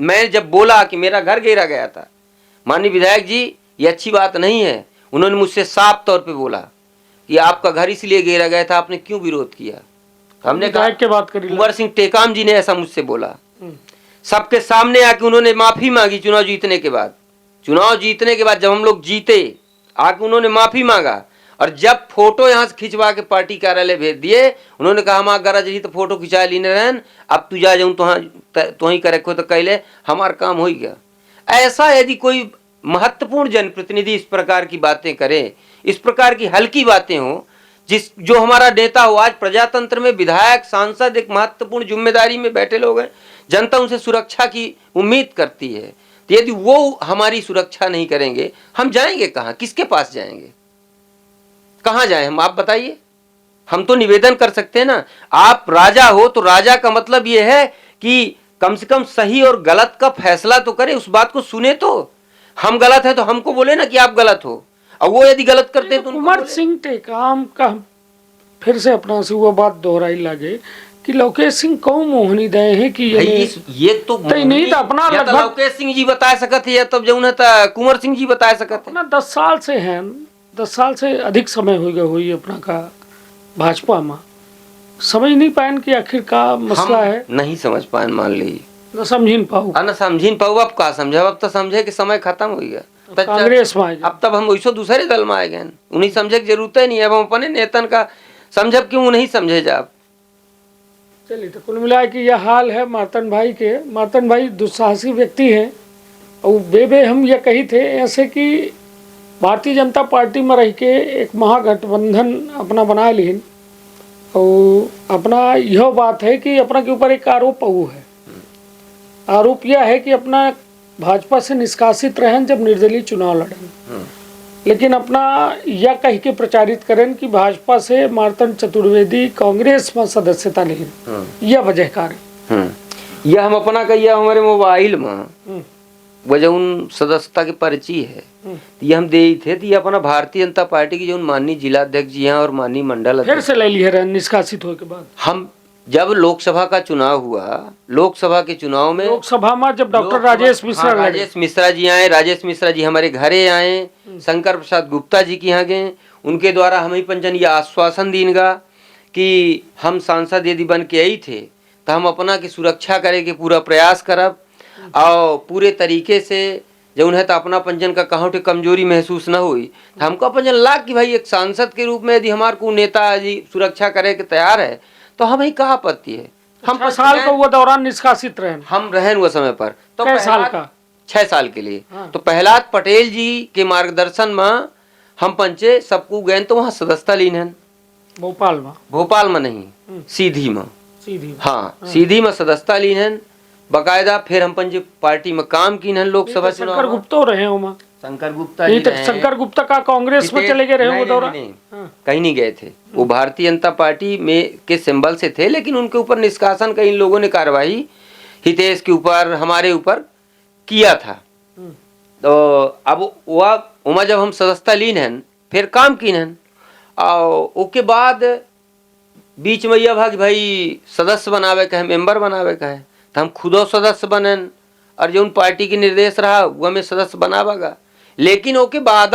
मैं जब बोला कि मेरा घर घेरा गया था, माननीय विधायक जी ये अच्छी बात नहीं है, उन्होंने मुझसे साफ तौर पे बोला कि आपका घर इसलिए घेरा गया था, आपने क्यों विरोध किया। हमने कहा के बात करी, कुंवर सिंह टेकाम जी ने ऐसा मुझसे बोला, सबके सामने आके उन्होंने माफी मांगी। चुनाव जीतने के बाद जब हम लोग जीते आके उन्होंने माफी मांगा, और जब फोटो यहाँ से खिंचवा के पार्टी कार्यालय भेज दिए, उन्होंने कहा हमारा गरज जी तो फोटो खिंचा लीने रहन, अब तू जा जाऊं तो ही करे तो कहले हमारा काम हो गया। ऐसा यदि कोई महत्वपूर्ण जनप्रतिनिधि इस प्रकार की बातें करे, इस प्रकार की हल्की बातें हो, जो हमारा नेता हो, आज प्रजातंत्र में विधायक सांसद एक महत्वपूर्ण जिम्मेदारी में बैठे लोग हैं, जनता उनसे सुरक्षा की उम्मीद करती है, तो यदि वो हमारी सुरक्षा नहीं करेंगे हम जाएंगे कहाँ, किसके पास जाएंगे, कहाँ जाए हम, आप बताइए। हम तो निवेदन कर सकते हैं ना, आप राजा हो तो राजा का मतलब ये है कि कम से कम सही और गलत का फैसला तो करे, उस बात को सुने। तो हम गलत है तो हमको बोले ना कि आप गलत हो, और वो यदि गलत करते तो कुंवर सिंह टेकाम का फिर से अपना से वो बात दोहराई लगे कि लोकेश सिंह कौन मोहनी दे हैं कि ये तो नहीं था अपना लोकेश सिंह जी बता सकते है, तब जो उन्हें कुंवर सिंह जी बता सकते अपना 10 साल से है, 10 साल से अधिक समय हो गया हुई अपना का भाजपा में, समझ नहीं पाए कि आखिर का मसला है, नहीं समझ पाए, मान लीजिए न समझिन पाऊ, न समझिन पाऊ, अब का समझे, अब तो समझे कि समय खत्म हो गया, कांग्रेस में अब तब हम वैसे दूसरे दल में आ गए, उन्हें समझे की जरूरत ही नहीं है, अब हम अपने नेतन का समझब क्यों नहीं समझे जाब। चलिए तो कुल मिला के यह हाल है मार्तन भाई के। मार्तन भाई दुस्साहसी व्यक्ति है, और बेबे हम ये कही थे ऐसे कि भारतीय जनता पार्टी में रह के एक महागठबंधन अपना बना लीन, और अपना यह बात है कि अपना के ऊपर एक आरोप है, आरोप यह है कि अपना भाजपा से निष्कासित रहें जब निर्दलीय चुनाव लड़ें, लेकिन अपना यह कह के प्रचारित करें कि भाजपा से मार्तन चतुर्वेदी कांग्रेस में सदस्यता नहीं, यह वजह कारण यह हम अपना कहिए हमारे मोबाइल में वजह उन सदस्यता की पर्ची है, ये हम दे थे, तो ये अपना भारतीय जनता पार्टी की जो माननीय जिलाध्यक्ष जी हैं और माननीय मंडल फिर से ले लिए निष्कासित होने के बाद, हम जब लोकसभा का चुनाव हुआ, लोकसभा के चुनाव में लोकसभा में जब डॉक्टर राजेश मिश्रा जी आए, राजेश मिश्रा जी हमारे घरे आए, शंकर प्रसाद गुप्ता जी के यहाँ गए, उनके द्वारा हम ही पंचन ये आश्वासन दीनगा कि हम सांसद यदि बन के आई थे तो हम अपना की सुरक्षा करे के पूरा प्रयास करब, और पूरे तरीके से जब उन्हें तो अपना पंजन का कहाँ कमजोरी महसूस न हुई, तो हमको पंजन लाग कि भाई एक सांसद के रूप में यदि हमारे को नेता यदि सुरक्षा करे के तैयार है तो हम ही कहा आपत्ति है। हम 6 साल का वो दौरान निष्कासित रहे, हम रहे वो समय पर तो 6 साल का 6 साल के लिए तो प्रहलाद पटेल जी के मार्गदर्शन में हम पंचे सबको गए तो वहाँ सदस्यता लीन है, भोपाल में नहीं, सीधी में। सीधी हाँ, सीधी में सदस्यता ली हन बकायदा। फिर हम पंज पार्टी में काम की हन लोकसभा चुनाव। शंकर गुप्ता रहे हो, शंकर गुप्ता जी रहे। शंकर गुप्ता का कांग्रेस में चले गए रहे वो दौरा? कहीं नहीं गए थे, वो भारतीय जनता पार्टी में के सिंबल से थे, लेकिन उनके ऊपर निष्कासन कई लोगों ने कार्रवाई हितेश के ऊपर, हमारे ऊपर किया था। तो अब वह जब हम सदस्यता लीन हन फिर काम की हन, और उसके बाद बीच में यह भाई सदस्य बनावे का है, मेंबर बनावे का है, तो हम खुदो सदस्य बनन, और जो उन पार्टी के निर्देश रहा वह में सदस्य बनावागा। लेकिन ओके बाद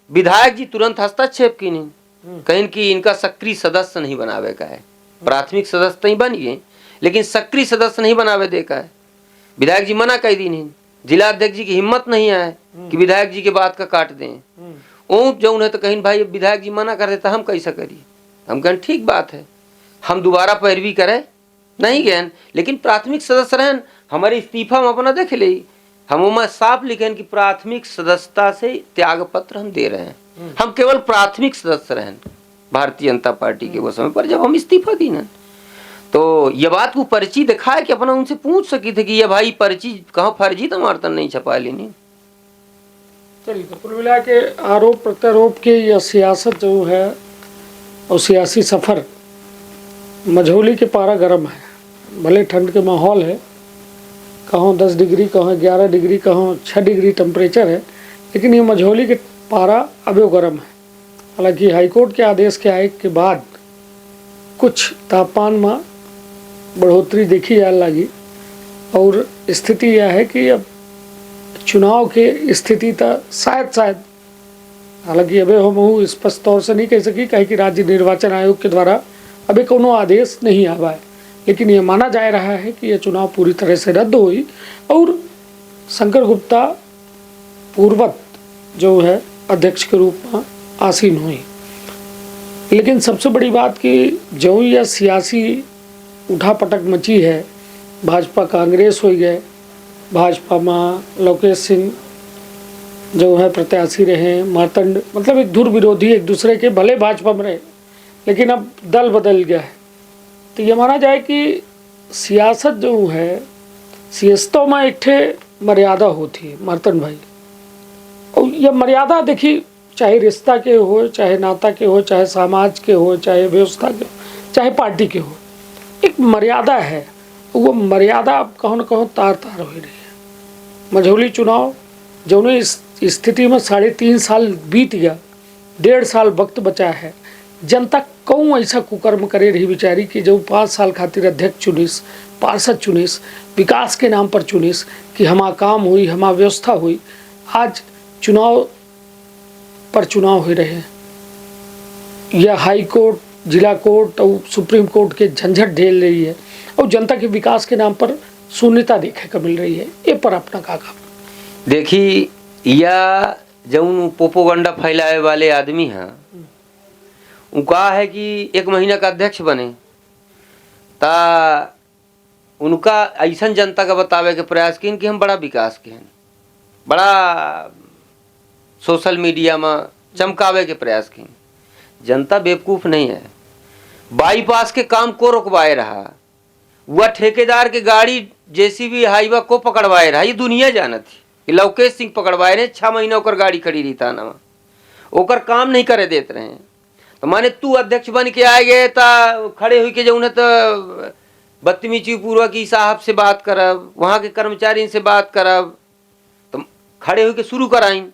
विधायक जी तुरंत हस्तक्षेप की नहीं, कहीं कि इनका सक्रिय सदस्य नहीं बनावे का है। प्राथमिक सदस्य नहीं बनिए, लेकिन सक्रिय सदस्य नहीं बनावे दे का है। विधायक जी मना कर दी नहीं, जिला अध्यक्ष जी की हिम्मत नहीं आए कि विधायक जी के बात का काट दें। वो जो उन्हें तो कहीं भाई विधायक जी मना कर देता हम कैसा करिए। हम कहें ठीक बात है, हम दोबारा पैरवी करें नहीं गए, लेकिन प्राथमिक सदस्य रहन। हमारे इस्तीफा में अपना देख ले, हम साफ लिखे कि प्राथमिक सदस्यता से त्याग पत्र हम दे रहे हैं। हम केवल प्राथमिक सदस्य रहन भारतीय जनता पार्टी के वो समय पर जब हम इस्तीफा दी न, तो ये बात को पर्ची दिखाए कि अपना उनसे पूछ सकी थे कि ये भाई पर्ची कहाँ फर्जी तो मारतन नहीं छपा लेनी। चलिए, तो कुल मिला के आरोप प्रत्यारोप की यह सियासत जो है और सियासी सफर, मझौली के पारा गर्म है। भले ठंड के माहौल है, कहाँ 10 डिग्री, कहाँ 11 डिग्री, कहाँ 6 डिग्री टेम्परेचर है, लेकिन ये मझौली के पारा अभी गर्म है। हालांकि हाईकोर्ट के आदेश के आए के बाद कुछ तापमान में बढ़ोतरी देखी जाने लगी, और स्थिति यह है कि अब चुनाव के स्थिति तो शायद हालांकि अभी हम स्पष्ट तौर से नहीं कह सकी, कहे कि राज्य निर्वाचन आयोग के द्वारा अभी कोनो आदेश नहीं आवा है, लेकिन ये माना जा रहा है कि यह चुनाव पूरी तरह से रद्द हुई और शंकर गुप्ता पूर्वत जो है अध्यक्ष के रूप में आसीन हुई। लेकिन सबसे बड़ी बात कि जो यह सियासी उठापटक मची है, भाजपा कांग्रेस हो गए, भाजपा में लोकेश सिंह जो है प्रत्याशी रहे, मार्तंड, मतलब एक धुर विरोधी एक दूसरे के, भले भाजपा में रहे लेकिन अब दल बदल गया है। तो ये माना जाए कि सियासत जो है, सियासतों में एक ठे मर्यादा होती है मार्तंड भाई, और यह मर्यादा देखिए, चाहे रिश्ता के हो, चाहे नाता के हो, चाहे समाज के हो, चाहे व्यवस्था के हो, चाहे पार्टी के हो, एक मर्यादा है। वो मर्यादा अब कहो न कहो तार तार हो रही है। मझौली चुनाव जो इस स्थिति में 3.5 साल बीत गया, 1.5 साल वक्त बचा है। जनता कौन ऐसा कुकर्म करे रही बेचारी कि जो 5 साल खातिर अध्यक्ष चुनिस, पार्षद चुनिस, विकास के नाम पर चुनिस कि हमारा काम हुई, हमारा व्यवस्था हुई। आज चुनाव पर चुनाव हो रहे हैं, यह हाई कोर्ट, जिला कोर्ट और सुप्रीम कोर्ट के झंझट झेल रही है, और जनता के विकास के नाम पर शून्यता देखे को मिल रही है। ये पर अपना का देखी, या जौन पोपोगंडा फैलाए वाले आदमी हैं, उनका है कि 1 महीना का अध्यक्ष बने ता उनका ऐसा जनता का बतावे के प्रयास किन कि हम बड़ा विकास के हैं, बड़ा सोशल मीडिया में चमकावे के प्रयास की। जनता बेवकूफ़ नहीं है। बाईपास के काम को रुकवाए रहा, वह ठेकेदार के गाड़ी जेसीबी हाईवा को पकड़वाए रहा, ये दुनिया जाना थी। लोकेश सिंह पकड़वाए रहे, 6 महीना ओकर गाड़ी खड़ी रही था ना, ओकर काम नहीं करे देते रहे। तो माने तू अध्यक्ष बन के आए गए ता खड़े हुई के जो उन्हें तो बदतमीजी पूर्वक की साहब से बात करब, वहाँ के कर्मचारी से बात करब, तो खड़े हुई के शुरू कराइन।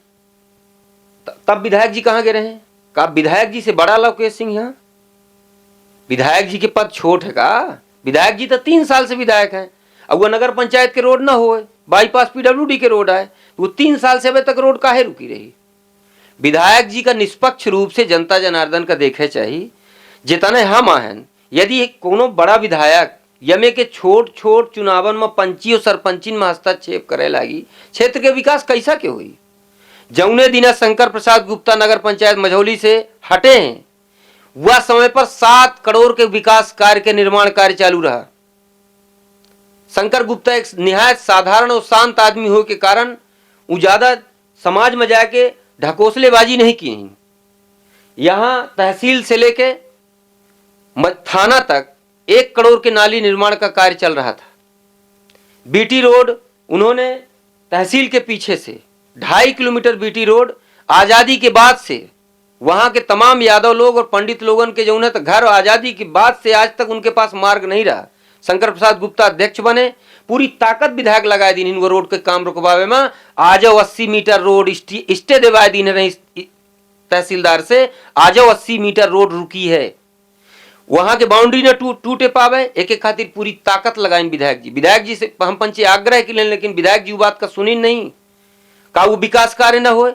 तब विधायक जी कहाँ गए रहे? का विधायक जी से बड़ा लोकेश सिंह यहाँ? विधायक जी के पद छोट है का? विधायक जी तो 3 साल से विधायक हैं। अब वो नगर पंचायत के रोड ना हो, बाईपास पीडब्ल्यूडी के रोड आए, वो 3 साल से अभी तक रोड काहे रुकी रही? विधायक जी का निष्पक्ष रूप से जनता जनार्दन का देखे चाहिए। जितने हम आहन, यदि कोनो बड़ा विधायक यमे के छोट छोट चुनावन में पंची और सरपंचिन में हस्तक्षेप करे लागी, क्षेत्र के विकास कैसा के हुई? जौने दिना शंकर प्रसाद गुप्ता नगर पंचायत मझौली से हटे हैं, वह समय पर 7 करोड़ के विकास कार्य के निर्माण कार्य चालू रहा। शंकर गुप्ता एक निहायत साधारण और शांत आदमी हो के कारण वो ज्यादा समाज में जाके ढकोसलेबाजी नहीं की। यहाँ तहसील से लेके थाना तक 1 करोड़ के नाली निर्माण का कार्य चल रहा था। बीटी रोड उन्होंने तहसील के पीछे से 2.5 किलोमीटर बीटी रोड आजादी के बाद से वहां के तमाम यादव लोग और पंडित लोगों के जो तो घर आजादी के बाद से आज तक उनके पास मार्ग नहीं रहा। शंकर प्रसाद गुप्ता अध्यक्ष बने, पूरी ताकत विधायक लगाए दी इन वो रोड के काम रुकवावे में। आज 80 मीटर रोड स्टे दिवाए दी रही तहसीलदार से, आज 80 मीटर रोड रुकी है। वहां के बाउंड्री न टूटे पावे, एक खातिर पूरी ताकत लगाइन विधायक जी से हम पंचे आग्रह के लिए, लेकिन विधायक जी बात का सुनी नहीं। का वो विकास कार्य न हो।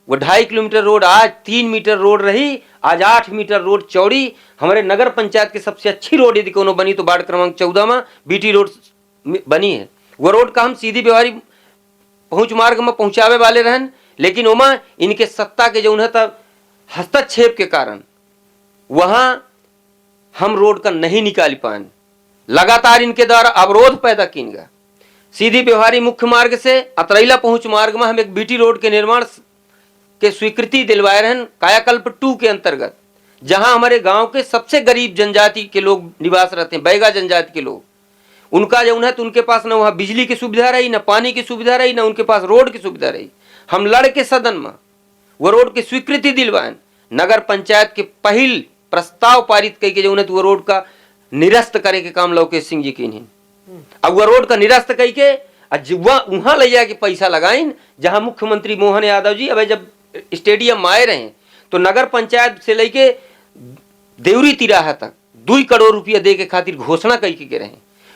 वो 2.5 किलोमीटर रोड आज 3 मीटर रोड रही, आज 8 मीटर रोड चौड़ी। हमारे नगर पंचायत की सबसे अच्छी रोड यदि कोनो बनी तो वार्ड क्रमांक 14 में बीटी रोड बनी है। वो रोड का हम सीधी व्यवहारी पहुंच मार्ग में पहुंचावे वाले रहन, लेकिन ओमा इनके सत्ता के जो हस्तक्षेप के कारण वहां हम रोड का नहीं निकाल पाए। लगातार इनके द्वारा अवरोध पैदा किएगा। सीधी व्यवहारी मुख्य मार्ग से अतरैला पहुंच मार्ग में हम एक बीटी रोड के निर्माण के स्वीकृति दिलवाए रहन कायाकल्प 2 के अंतर्गत, जहां हमारे गांव के सबसे गरीब जनजाति के लोग निवास रहते हैं, बैगा जनजाति के लोग। उनका जो है तो उनके पास न वहां बिजली की सुविधा रही, न पानी की सुविधा रही, न उनके पास रोड की सुविधा रही। हम लड़के सदन में वो रोड की स्वीकृति दिलवाएं। नगर पंचायत के पहल प्रस्ताव पारित करके जो है तो वो रोड का निरस्त करे के काम लौकेश सिंह जी की। अब वो रोड का निरस्त करके वहां ले जाके पैसा लगाइन, जहां मुख्यमंत्री मोहन यादव जी अब जब स्टेडियम में आए रहे तो नगर पंचायत से लेके देवरी तिराहा तक 2 करोड़ रुपया दे के खातिर घोषणा करके रहे।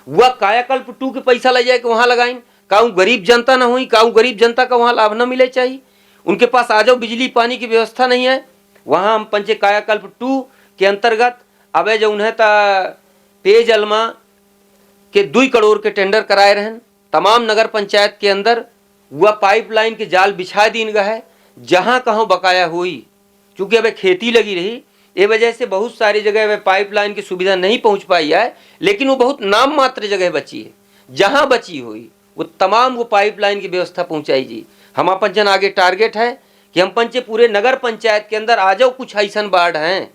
वह कायाकल्प 2 के पैसा ले जाके वहां लगाइन। काऊ गरीब जनता ना हुई, काऊ गरीब जनता का वहां लाभ न मिले चाहिए। उनके पास आजो बिजली पानी की व्यवस्था नहीं है। वहां हम पंचे कायाकल्प 2 के अंतर्गत अब जो उन्हें पेयजल में के 2 करोड़ के टेंडर कराए रहन। तमाम नगर पंचायत के अंदर वह पाइपलाइन के जाल बिछा दीन गया है, जहां कहीं बकाया हुई। चूंकि अब खेती लगी रही, ये वजह से बहुत सारी जगह पाइपलाइन की सुविधा नहीं पहुंच पाई है, लेकिन वो बहुत नाम मात्र जगह बची है। जहां बची हुई वो तमाम वो पाइपलाइन की व्यवस्था पहुंचाई जी। हम अपन जन आगे टारगेट है कि हम पंचे पूरे नगर पंचायत के अंदर आ जाओ कुछ ऐसा वार्ड हैं,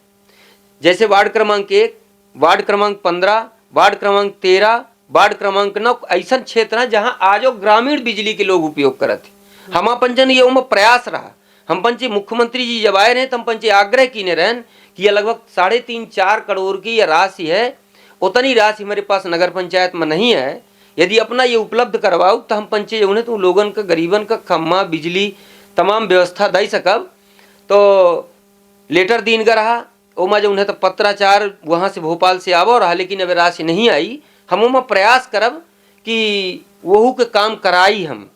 जैसे वार्ड क्रमांक 1, वार्ड क्रमांक 15, वार्ड क्रमांक 13, वार्ड क्रमांक 9 ऐसा क्षेत्र है जहां आज ग्रामीण बिजली के लोग उपयोग करते। हम अपन जन ये उम्र प्रयास रहा। हम पंचे मुख्यमंत्री जी जब आए रहे तो हम पंचे आग्रह कीने रहन कि यह लगभग 3.5-4 करोड़ की यह राशि है। उतनी राशि हमारे पास नगर पंचायत में नहीं है। यदि अपना ये उपलब्ध करवाओ तो हम पंचे उन्हें तो लोगन का गरीबन का खम्मा बिजली तमाम व्यवस्था दे सकब। तो लेटर दीन का रहा ओमा जो उन्हें तो पत्राचार वहाँ से भोपाल से आवो रहा, लेकिन अब राशि नहीं आई। हम ओमा प्रयास करब कि वहू के काम कराई। हम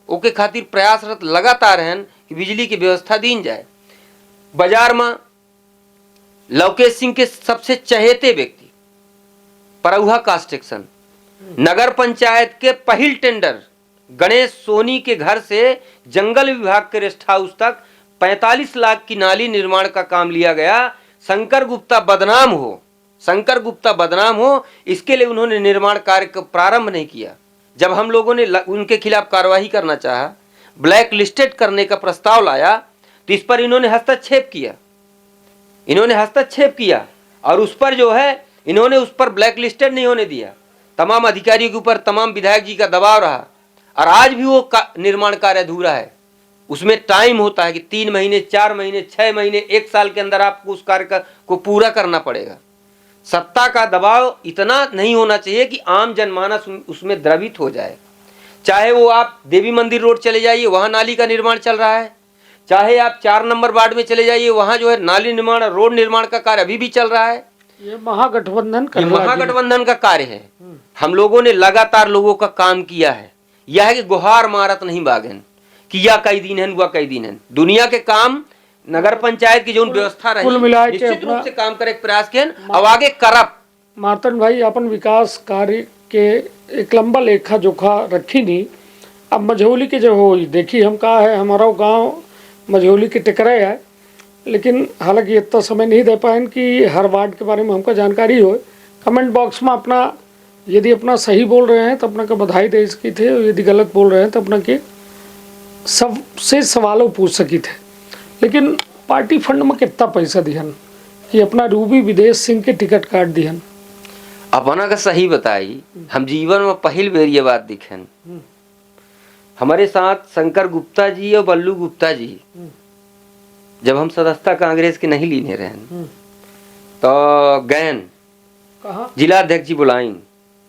ओके खातिर प्रयासरत लगातार हैं कि बिजली की व्यवस्था दीन जाए। बाजार में लौकेश सिंह के सबसे चहेते व्यक्ति परौहा कास्टेक्शन नगर पंचायत के पहल टेंडर गणेश सोनी के घर से जंगल विभाग के रेस्ट हाउस तक 45 लाख की नाली निर्माण का काम लिया गया। शंकर गुप्ता बदनाम हो इसके लिए उन्होंने निर्माण कार्य का प्रारंभ नहीं किया। जब हम लोगों ने उनके खिलाफ कार्रवाई करना चाहा, ब्लैक लिस्टेड करने का प्रस्ताव लाया, तो इस पर इन्होंने हस्तक्षेप किया और उस पर जो है इन्होंने उस पर ब्लैक लिस्टेड नहीं होने दिया। तमाम अधिकारियों के ऊपर तमाम विधायक जी का दबाव रहा और आज भी वो निर्माण कार्य अधूरा है। उसमें टाइम होता है कि 3 महीने, 4 महीने, 6 महीने, 1 साल के अंदर आपको उस कार्य को पूरा करना पड़ेगा। सत्ता का दबाव इतना नहीं होना चाहिए कि आम जनमानस उसमें द्रवित हो जाए। चाहे वो आप देवी मंदिर रोड चले जाइए, वहां नाली का निर्माण चल रहा है। चाहे आप 4 नंबर वार्ड में चले जाइए, वहां जो है नाली निर्माण, रोड निर्माण का कार्य अभी भी चल रहा है। ये महागठबंधन का कार्य है। हम लोगों ने लगातार लोगों का काम किया है। यह है कि गुहार मारत नहीं बागन कि या कई दिन है हुआ कई दिन है। दुनिया के काम नगर पंचायत की जो व्यवस्था रही निश्चित रूप से काम करे प्रयास के अब आगे करब। मार्तन भाई अपन विकास कार्य के एक लंबा लेखा जोखा रखी नहीं। अब मझौली के जो हो देखी हम कहा है, हमारा गांव मझौली के टिकरे है, लेकिन हालांकि इतना समय नहीं दे पाए कि हर वार्ड के बारे में हमको जानकारी हो। कमेंट बॉक्स में अपना यदि अपना सही बोल रहे हैं तो अपना का बधाई दे सकी थे, यदि गलत बोल रहे हैं तो अपना के सबसे सवालों पूछ सकी थे। लेकिन पार्टी फंड में कितना पैसा दिया कि अपना रूबी विदेश सिंह के टिकट काट दिहन। अपना का सही बताई, हम जीवन में पहली बेर ये बात दिखन। हमारे साथ शंकर गुप्ता जी और बल्लू गुप्ता जी जब हम सदस्यता कांग्रेस के नहीं लीने रहन तो गैन कहाँ जिला अध्यक्ष जी बुलाइन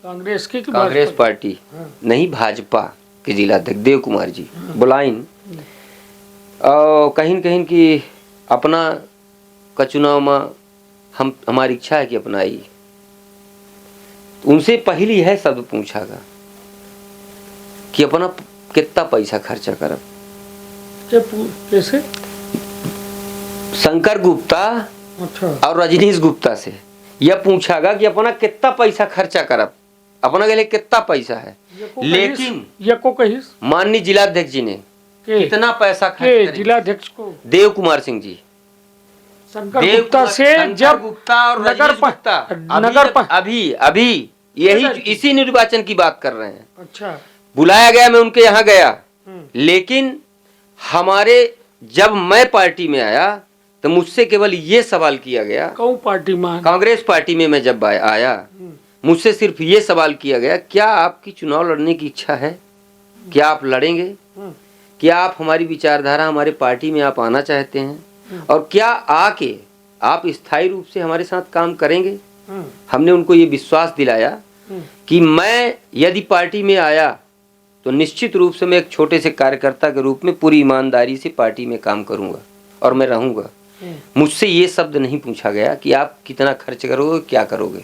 कांग्रेस की कांग्रेस पार्टी नहीं भाजपा के जिला अध्यक्ष देव कुमार जी बुलाइन और कहीं न कहीं कि अपना का चुनाव में हमारी इच्छा है कि अपनाई। उनसे पहली है शब्द पूछागा कि अपना कितना पैसा खर्चा करब। कैसे? शंकर गुप्ता अच्छा और रजनीश गुप्ता से यह पूछागा कि अपना कितना पैसा खर्चा करब, अपना के लिए कितना पैसा है। लेकिन माननीय जिलाध्यक्ष जी ने कितना पैसा खर्च जिलाध्यक्ष को देव कुमार सिंह जी शंकर गुप्ता से जब गुप्ता और रजनीश गुप्ता अभी यही इसी निर्वाचन की बात कर रहे हैं। अच्छा बुलाया गया, मैं उनके यहाँ गया, लेकिन हमारे जब मैं पार्टी में आया तो मुझसे केवल ये सवाल किया गया, कौन पार्टी में? कांग्रेस पार्टी में मैं जब आया मुझसे सिर्फ ये सवाल किया गया, क्या आपकी चुनाव लड़ने की इच्छा है, क्या आप लड़ेंगे, क्या आप हमारी विचारधारा हमारे पार्टी में आप आना चाहते हैं और क्या आके आप स्थायी रूप से हमारे साथ काम करेंगे। हमने उनको ये विश्वास दिलाया कि मैं यदि पार्टी में आया तो निश्चित रूप से मैं एक छोटे से कार्यकर्ता के रूप में पूरी ईमानदारी से पार्टी में काम करूंगा और मैं रहूंगा। मुझसे ये शब्द नहीं पूछा गया कि आप कितना खर्च करोगे, क्या करोगे।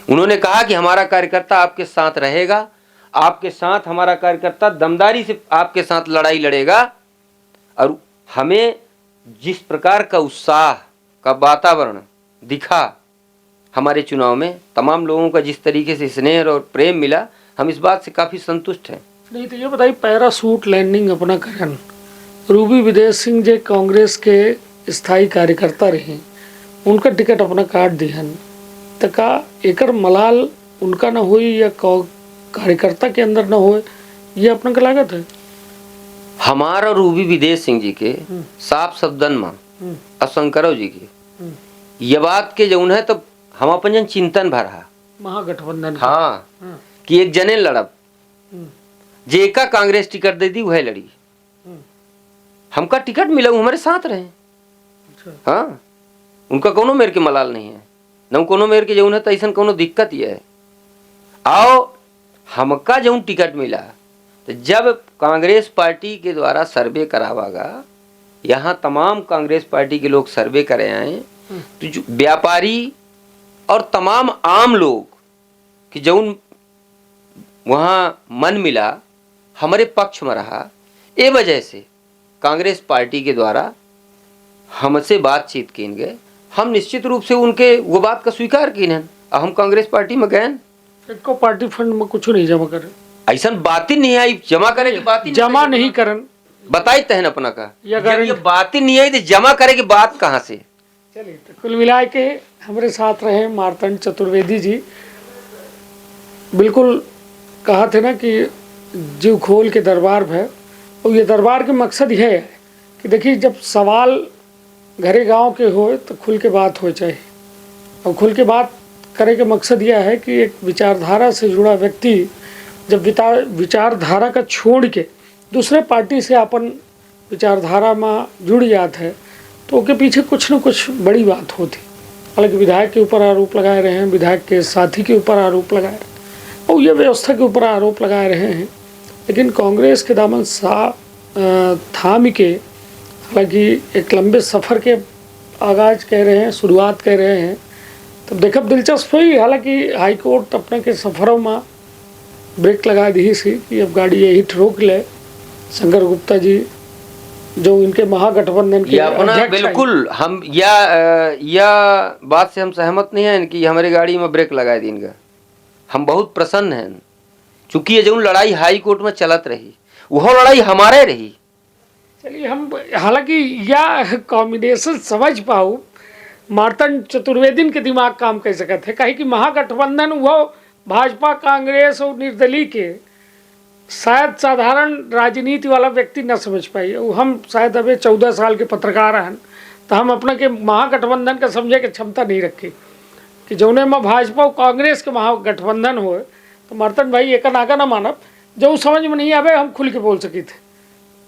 उन्होंने कहा कि हमारा कार्यकर्ता आपके साथ रहेगा, आपके साथ हमारा कार्यकर्ता दमदारी से आपके साथ लड़ाई लड़ेगा और हमें जिस प्रकार का उत्साह का वातावरण दिखा हमारे चुनाव में, तमाम लोगों का जिस तरीके से स्नेह और प्रेम मिला, हम इस बात से काफी संतुष्ट हैं। नहीं तो ये बताइए, पैरासूट लैंडिंग अपना करन रूबी विदेश सिंह जो कांग्रेस के स्थायी कार्यकर्ता रहे, उनका टिकट अपना काट दिहन, तो का एकर मलाल उनका न हुई या कार्यकर्ता के अंदर न हो, ये अपना का लागत है। हमारा रूबी विदेश सिंह जी के साफ शब्दन में और शंकरव जी की ये बात के जौन है, तो हम अपन जन चिंतन भरा महागठबंधन हाँ कि एक जने लड़ब जेका कांग्रेस टिकट दे दी वह लड़ी, हमका टिकट मिला हमारे साथ रहे। हाँ उनका कोनो मेर के मलाल नहीं है, न कोनो मेर के जौन है तो ऐसा कोनो दिक्कत ही है। आओ हमका जौन टिकट मिला तो जब कांग्रेस पार्टी के द्वारा सर्वे करावागा, यहाँ तमाम कांग्रेस पार्टी के लोग सर्वे करे आए, तो जो व्यापारी और तमाम आम लोग कि जौन वहाँ मन मिला हमारे पक्ष में रहा, ए वजह से कांग्रेस पार्टी के द्वारा हमसे बातचीत की गए। हम निश्चित रूप से उनके वो बात का स्वीकार की न, हम कांग्रेस पार्टी में गए, को पार्टी फंड में कुछ नहीं जमा करे, ऐसा बात ही नहीं आई, जमा करे की बात ही जमा नहीं करन बताई तहन अपना का, ये बात ही नहीं आई तो जमा करे की बात कहाँ से। चलिए तो कुल मिला के हमारे साथ रहे मार्तंड चतुर्वेदी जी। बिल्कुल कहा थे ना कि जीव खोल के दरबार है, और ये दरबार के मकसद यह है कि देखिए जब सवाल घरे गांव के हो तो खुल के बात हो चाहिए, और खुल के बात करे के मकसद यह है कि एक विचारधारा से जुड़ा व्यक्ति जब विचारधारा का छोड़ के दूसरे पार्टी से अपन विचारधारा में जुड़ जाता है तो उसके पीछे कुछ न कुछ बड़ी बात होती। हालांकि विधायक के ऊपर आरोप लगाए रहे हैं, विधायक के साथी के ऊपर आरोप लगाए रहे हैं और ये व्यवस्था के ऊपर आरोप लगाए रहे हैं, लेकिन कांग्रेस के दामन थाम के हालांकि एक लंबे सफ़र के आगाज कह रहे हैं, शुरुआत कह रहे हैं, तब देखब दिलचस्प हुई। हालांकि हाईकोर्ट अपने के सफ़रों में ब्रेक लगा दी सी कि अब गाड़ी यही रोक ले। शंकर गुप्ता जी जो इनके महागठबंधन के अपना बिल्कुल हम या बात से हम सहमत नहीं हैं कि हमारी गाड़ी में ब्रेक लगा दी इनका। हम बहुत प्रसन्न हैं चूंकि ये जो लड़ाई हाई कोर्ट में चलत रही वह लड़ाई हमारे रही। चलिए हम हालांकि यह कॉम्बिनेशन समझ पाऊँ मार्तंड चतुर्वेदी के दिमाग काम कर सकते है, कहीं कि महागठबंधन वो भाजपा कांग्रेस और निर्दलीय के शायद साधारण राजनीति वाला व्यक्ति न समझ पाई। हम शायद अभी 14 साल के पत्रकार हैं तो हम अपना के महागठबंधन का समझे के क्षमता नहीं रखी कि जौने में भाजपा और कांग्रेस के महागठबंधन हो तो मर्तन भाई एक नागा ना मानब जो समझ में नहीं आवे हम खुल के बोल सकी थे,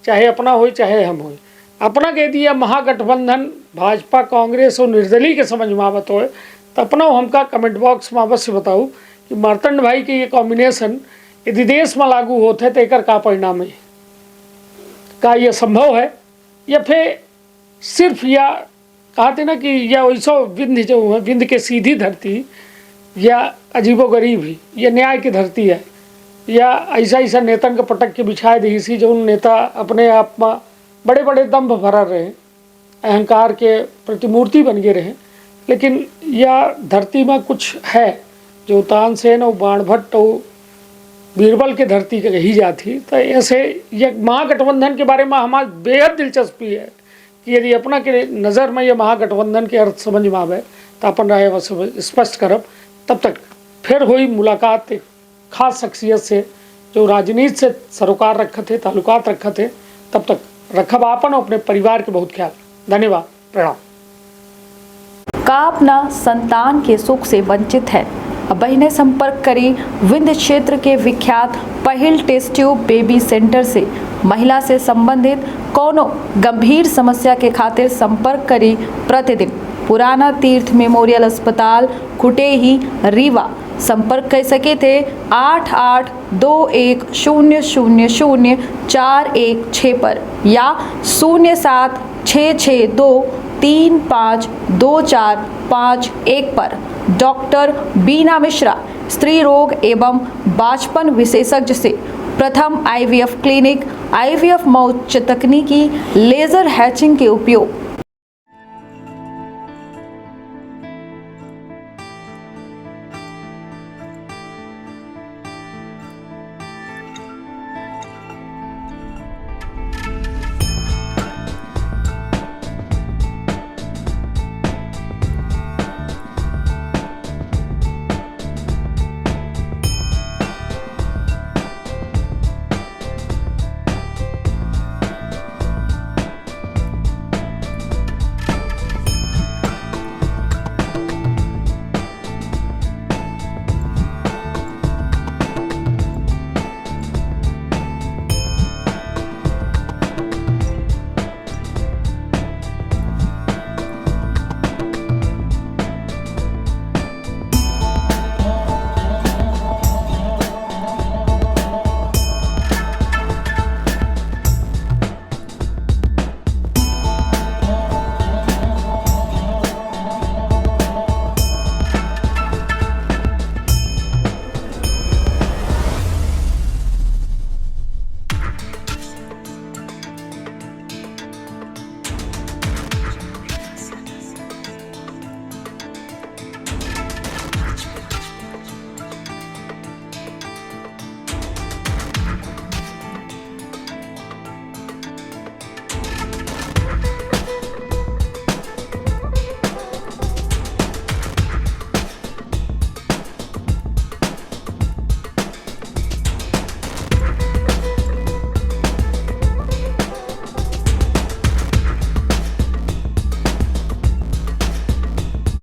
चाहे अपना हो चाहे हम हो। अपना कह दिया महागठबंधन भाजपा कांग्रेस और निर्दलीय के समझ में आवत हो तो अपना हमका कमेंट बॉक्स में अवश्य बताऊँ कि मार्तंड भाई के ये कॉम्बिनेशन यदि देश में लागू होते तो एक का परिणाम है, का यह संभव है या फिर सिर्फ या कहते ना कि या वैसा विंध्य जो है विंध्य के सीधी धरती या अजीबोगरीब ही या न्याय की धरती है या ऐसा ऐसा नेतन के पटक के बिछाए दी सी जो नेता अपने आप में बड़े बड़े दम्भ भरा रहे, अहंकार के प्रतिमूर्ति बन गए रहे, लेकिन यह धरती में कुछ है जो तानसेन और बाणभट्ट और बीरबल के धरती के ही जाती। तो ऐसे यह महागठबंधन के बारे में हमारी बेहद दिलचस्पी है कि यदि अपना के नज़र में यह महागठबंधन के अर्थ समझ में आवे तो अपन राय अवश्य स्पष्ट करब। तब तक फिर हुई मुलाकात एक खास शख्सियत से जो राजनीति से सरोकार रखे थे, ताल्लुकात रखे थे। तब तक रखब आपन और अपने परिवार के बहुत ख्याल। धन्यवाद, प्रणाम। का अपना संतान के सुख से वंचित है, अब बहिने संपर्क करी विंध्य क्षेत्र के विख्यात पहिल टेस्ट ट्यूब बेबी सेंटर से। महिला से संबंधित कोनो गंभीर समस्या के खातिर संपर्क करी प्रतिदिन पुराना तीर्थ मेमोरियल अस्पताल कुटेही रीवा। संपर्क कर सके थे 8821000416 पर या 0766235245 पर। डॉक्टर बीना मिश्रा स्त्री रोग एवं बांझपन विशेषज्ञ से प्रथम IVF क्लिनिक, IVF मौच तकनीकी, लेजर हैचिंग के उपयोग,